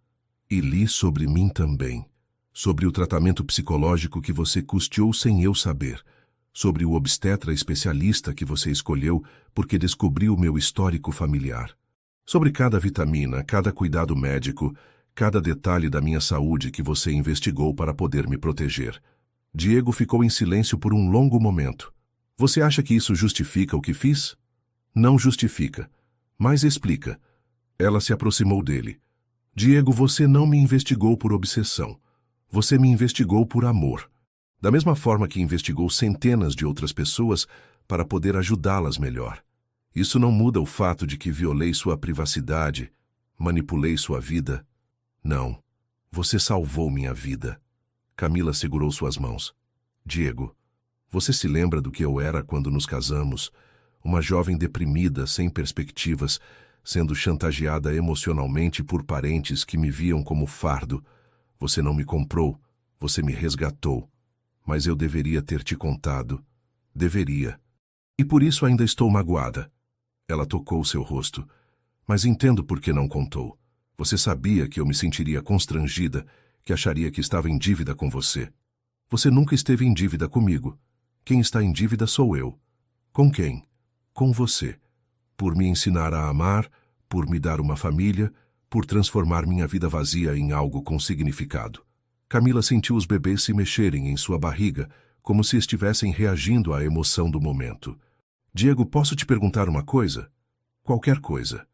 E li sobre mim também. Sobre o tratamento psicológico que você custeou sem eu saber. Sobre o obstetra especialista que você escolheu porque descobriu o meu histórico familiar. Sobre cada vitamina, cada cuidado médico, cada detalhe da minha saúde que você investigou para poder me proteger. Diego ficou em silêncio por um longo momento. Você acha que isso justifica o que fiz? Não justifica. Mas explica. Ela se aproximou dele. Diego, você não me investigou por obsessão. Você me investigou por amor. Da mesma forma que investigou centenas de outras pessoas para poder ajudá-las melhor. Isso não muda o fato de que violei sua privacidade, manipulei sua vida. Não. Você salvou minha vida. Camila segurou suas mãos. Diego, você se lembra do que eu era quando nos casamos? Uma jovem deprimida, sem perspectivas, sendo chantageada emocionalmente por parentes que me viam como fardo. Você não me comprou, você me resgatou. Mas eu deveria ter te contado. Deveria. E por isso ainda estou magoada. Ela tocou seu rosto. Mas entendo por que não contou. Você sabia que eu me sentiria constrangida, que acharia que estava em dívida com você. Você nunca esteve em dívida comigo. Quem está em dívida sou eu. Com quem? Com você. Por me ensinar a amar, por me dar uma família, por transformar minha vida vazia em algo com significado. Camila sentiu os bebês se mexerem em sua barriga, como se estivessem reagindo à emoção do momento. Diego, posso te perguntar uma coisa? Qualquer coisa.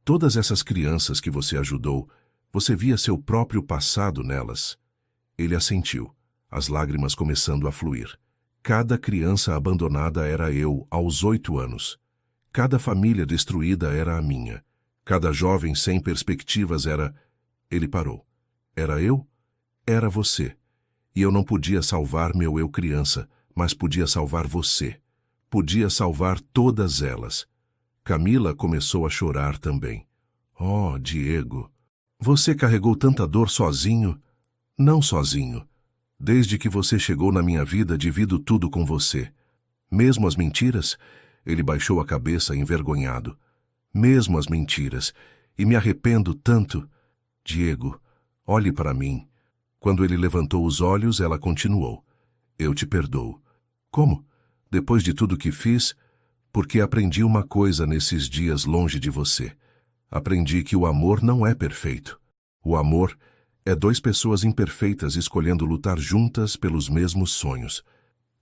Todas essas crianças que você ajudou, você via seu próprio passado nelas? Ele assentiu, as lágrimas começando a fluir. Cada criança abandonada era eu, aos 8 anos. Cada família destruída era a minha. Cada jovem sem perspectivas era... Ele parou. Era eu? Era você. E eu não podia salvar meu eu criança, mas podia salvar você. Podia salvar todas elas. Camila começou a chorar também. Oh, Diego, você carregou tanta dor sozinho? Não sozinho. Desde que você chegou na minha vida, divido tudo com você. Mesmo as mentiras? Ele baixou a cabeça envergonhado. Mesmo as mentiras. E me arrependo tanto. Diego, olhe para mim. Quando ele levantou os olhos, ela continuou. Eu te perdoo. Como? Depois de tudo que fiz? Porque aprendi uma coisa nesses dias longe de você. Aprendi que o amor não é perfeito. O amor é 2 pessoas imperfeitas escolhendo lutar juntas pelos mesmos sonhos.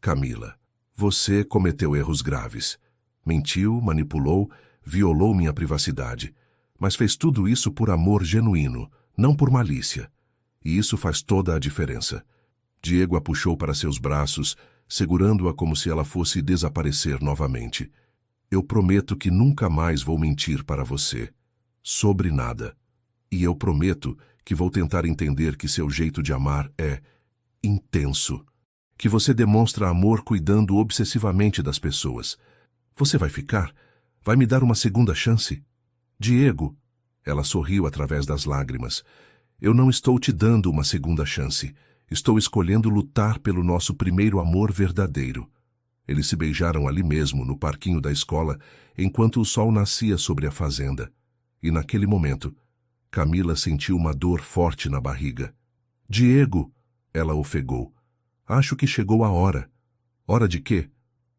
Camila, você cometeu erros graves. Mentiu, manipulou, violou minha privacidade. Mas fez tudo isso por amor genuíno, não por malícia. E isso faz toda a diferença. Diego a puxou para seus braços, segurando-a como se ela fosse desaparecer novamente. Eu prometo que nunca mais vou mentir para você. Sobre nada. E eu prometo que vou tentar entender que seu jeito de amar é intenso. Que você demonstra amor cuidando obsessivamente das pessoas. Você vai ficar? Vai me dar uma segunda chance? Diego! Ela sorriu através das lágrimas. Eu não estou te dando uma segunda chance. Estou escolhendo lutar pelo nosso primeiro amor verdadeiro. Eles se beijaram ali mesmo, no parquinho da escola, enquanto o sol nascia sobre a fazenda. E naquele momento, Camila sentiu uma dor forte na barriga. Diego! Ela ofegou. Acho que chegou a hora. Hora de quê?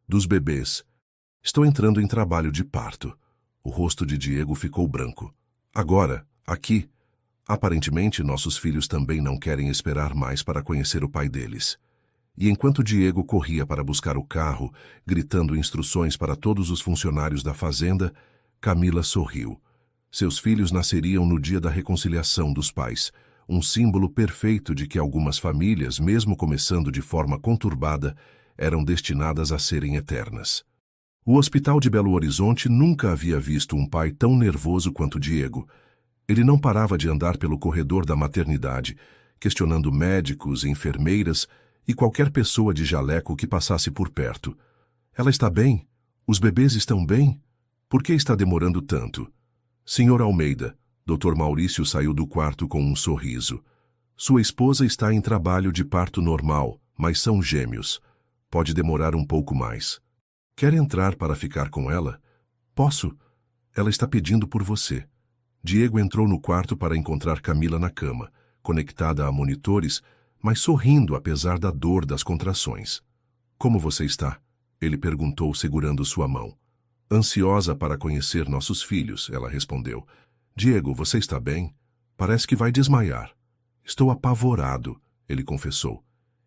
Dos bebês. Estou entrando em trabalho de parto. O rosto de Diego ficou branco. Agora, aqui. Aparentemente, nossos filhos também não querem esperar mais para conhecer o pai deles. E enquanto Diego corria para buscar o carro, gritando instruções para todos os funcionários da fazenda, Camila sorriu. Seus filhos nasceriam no dia da reconciliação dos pais, um símbolo perfeito de que algumas famílias, mesmo começando de forma conturbada, eram destinadas a serem eternas. O hospital de Belo Horizonte nunca havia visto um pai tão nervoso quanto Diego. Ele não parava de andar pelo corredor da maternidade, questionando médicos, enfermeiras e qualquer pessoa de jaleco que passasse por perto. Ela está bem? Os bebês estão bem? Por que está demorando tanto? Senhor Almeida, Dr. Maurício saiu do quarto com um sorriso. Sua esposa está em trabalho de parto normal, mas são gêmeos. Pode demorar um pouco mais. Quer entrar para ficar com ela? Posso? Ela está pedindo por você. Diego entrou no quarto para encontrar Camila na cama, conectada a monitores, mas sorrindo apesar da dor das contrações. Como você está? Ele perguntou segurando sua mão. Ansiosa para conhecer nossos filhos, ela respondeu. Diego, você está bem? Parece que vai desmaiar. Estou apavorado, ele confessou.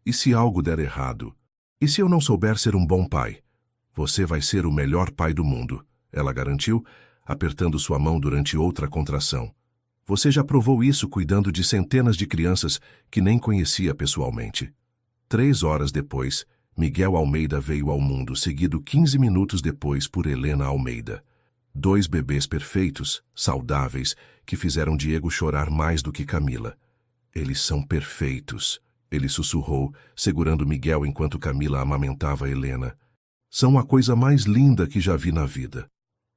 E se algo der errado? E se eu não souber ser um bom pai? Você vai ser o melhor pai do mundo, ela garantiu, apertando sua mão durante outra contração. Você já provou isso cuidando de centenas de crianças que nem conhecia pessoalmente. 3 horas depois, Miguel Almeida veio ao mundo, seguido 15 minutos depois por Helena Almeida. 2 bebês perfeitos, saudáveis, que fizeram Diego chorar mais do que Camila. Eles são perfeitos, ele sussurrou, segurando Miguel enquanto Camila amamentava Helena. São a coisa mais linda que já vi na vida.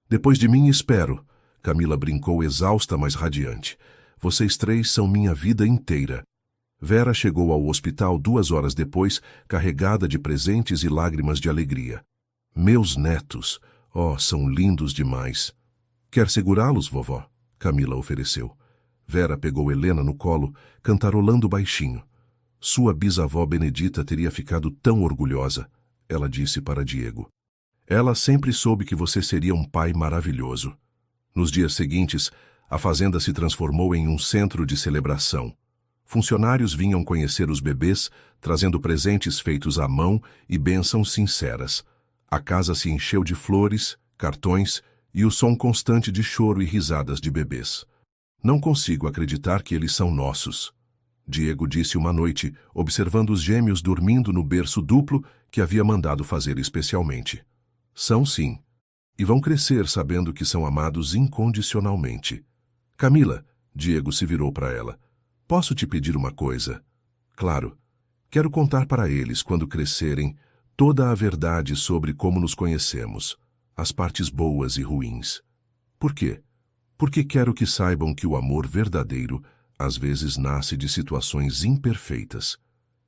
Depois de mim, espero. Camila brincou exausta, mas radiante. Vocês 3 são minha vida inteira. Vera chegou ao hospital 2 horas depois, carregada de presentes e lágrimas de alegria. Meus netos, oh, são lindos demais. Quer segurá-los, vovó? Camila ofereceu. Vera pegou Helena no colo, cantarolando baixinho. Sua bisavó Benedita teria ficado tão orgulhosa, ela disse para Diego. Ela sempre soube que você seria um pai maravilhoso. Nos dias seguintes, a fazenda se transformou em um centro de celebração. Funcionários vinham conhecer os bebês, trazendo presentes feitos à mão e bênçãos sinceras. A casa se encheu de flores, cartões e o som constante de choro e risadas de bebês. Não consigo acreditar que eles são nossos, Diego disse uma noite, observando os gêmeos dormindo no berço duplo que havia mandado fazer especialmente. São sim. E vão crescer sabendo que são amados incondicionalmente. Camila, Diego se virou para ela. Posso te pedir uma coisa? Claro. Quero contar para eles, quando crescerem, toda a verdade sobre como nos conhecemos, as partes boas e ruins. Por quê? Porque quero que saibam que o amor verdadeiro às vezes nasce de situações imperfeitas,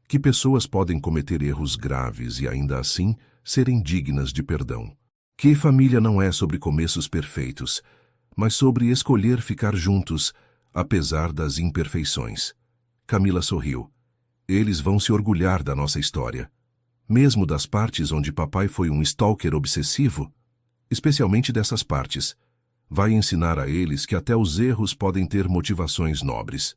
que pessoas podem cometer erros graves e ainda assim serem dignas de perdão. Que família não é sobre começos perfeitos, mas sobre escolher ficar juntos, apesar das imperfeições. Camila sorriu. Eles vão se orgulhar da nossa história. Mesmo das partes onde papai foi um stalker obsessivo, especialmente dessas partes. Vai ensinar a eles que até os erros podem ter motivações nobres.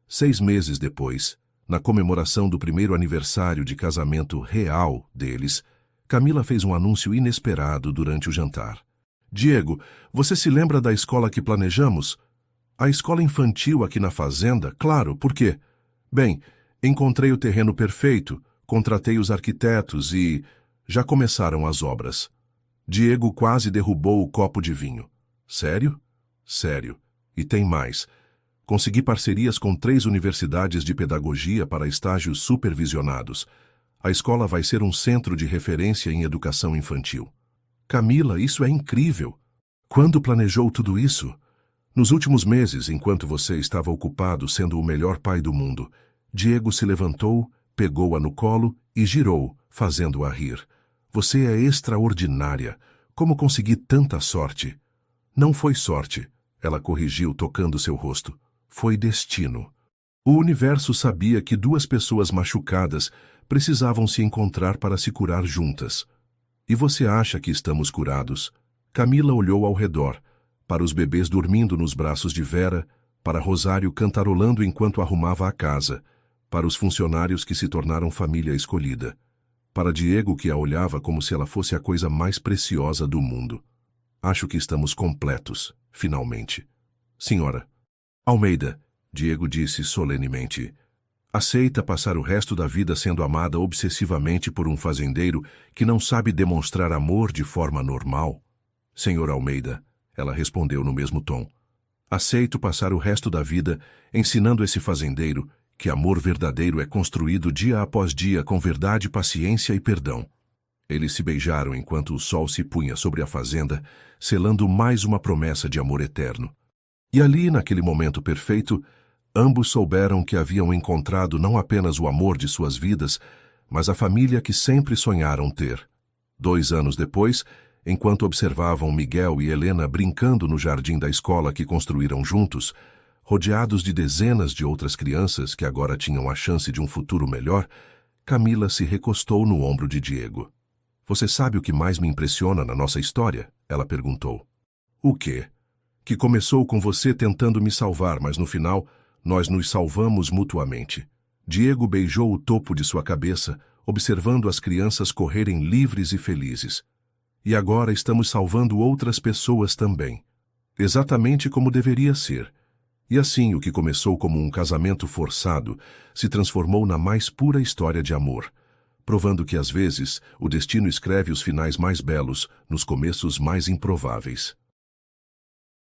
6 meses depois, na comemoração do primeiro aniversário de casamento real deles, Camila fez um anúncio inesperado durante o jantar. Diego, você se lembra da escola que planejamos? A escola infantil aqui na fazenda, claro, por quê? Bem, encontrei o terreno perfeito, contratei os arquitetos e já começaram as obras. Diego quase derrubou o copo de vinho. Sério? Sério. E tem mais. Consegui parcerias com 3 universidades de pedagogia para estágios supervisionados. A escola vai ser um centro de referência em educação infantil. Camila, isso é incrível. Quando planejou tudo isso? Nos últimos meses, enquanto você estava ocupado sendo o melhor pai do mundo, Diego se levantou, pegou-a no colo e girou, fazendo-a rir. Você é extraordinária. Como consegui tanta sorte? Não foi sorte, ela corrigiu tocando seu rosto. Foi destino. O universo sabia que 2 pessoas machucadas precisavam se encontrar para se curar juntas. E você acha que estamos curados? Camila olhou ao redor, para os bebês dormindo nos braços de Vera, para Rosário cantarolando enquanto arrumava a casa, para os funcionários que se tornaram família escolhida, para Diego que a olhava como se ela fosse a coisa mais preciosa do mundo. Acho que estamos completos, finalmente. Senhora. Almeida, Diego disse solenemente. Aceita passar o resto da vida sendo amada obsessivamente por um fazendeiro que não sabe demonstrar amor de forma normal? Senhor Almeida, ela respondeu no mesmo tom. Aceito passar o resto da vida ensinando esse fazendeiro que amor verdadeiro é construído dia após dia com verdade, paciência e perdão. Eles se beijaram enquanto o sol se punha sobre a fazenda, selando mais uma promessa de amor eterno. E ali, naquele momento perfeito, ambos souberam que haviam encontrado não apenas o amor de suas vidas, mas a família que sempre sonharam ter. 2 anos depois, enquanto observavam Miguel e Helena brincando no jardim da escola que construíram juntos, rodeados de dezenas de outras crianças que agora tinham a chance de um futuro melhor, Camila se recostou no ombro de Diego. Você sabe o que mais me impressiona na nossa história? Ela perguntou. O quê? Que começou com você tentando me salvar, mas no final, nós nos salvamos mutuamente. Diego beijou o topo de sua cabeça, observando as crianças correrem livres e felizes. E agora estamos salvando outras pessoas também. Exatamente como deveria ser. E assim, o que começou como um casamento forçado se transformou na mais pura história de amor, provando que às vezes o destino escreve os finais mais belos nos começos mais improváveis.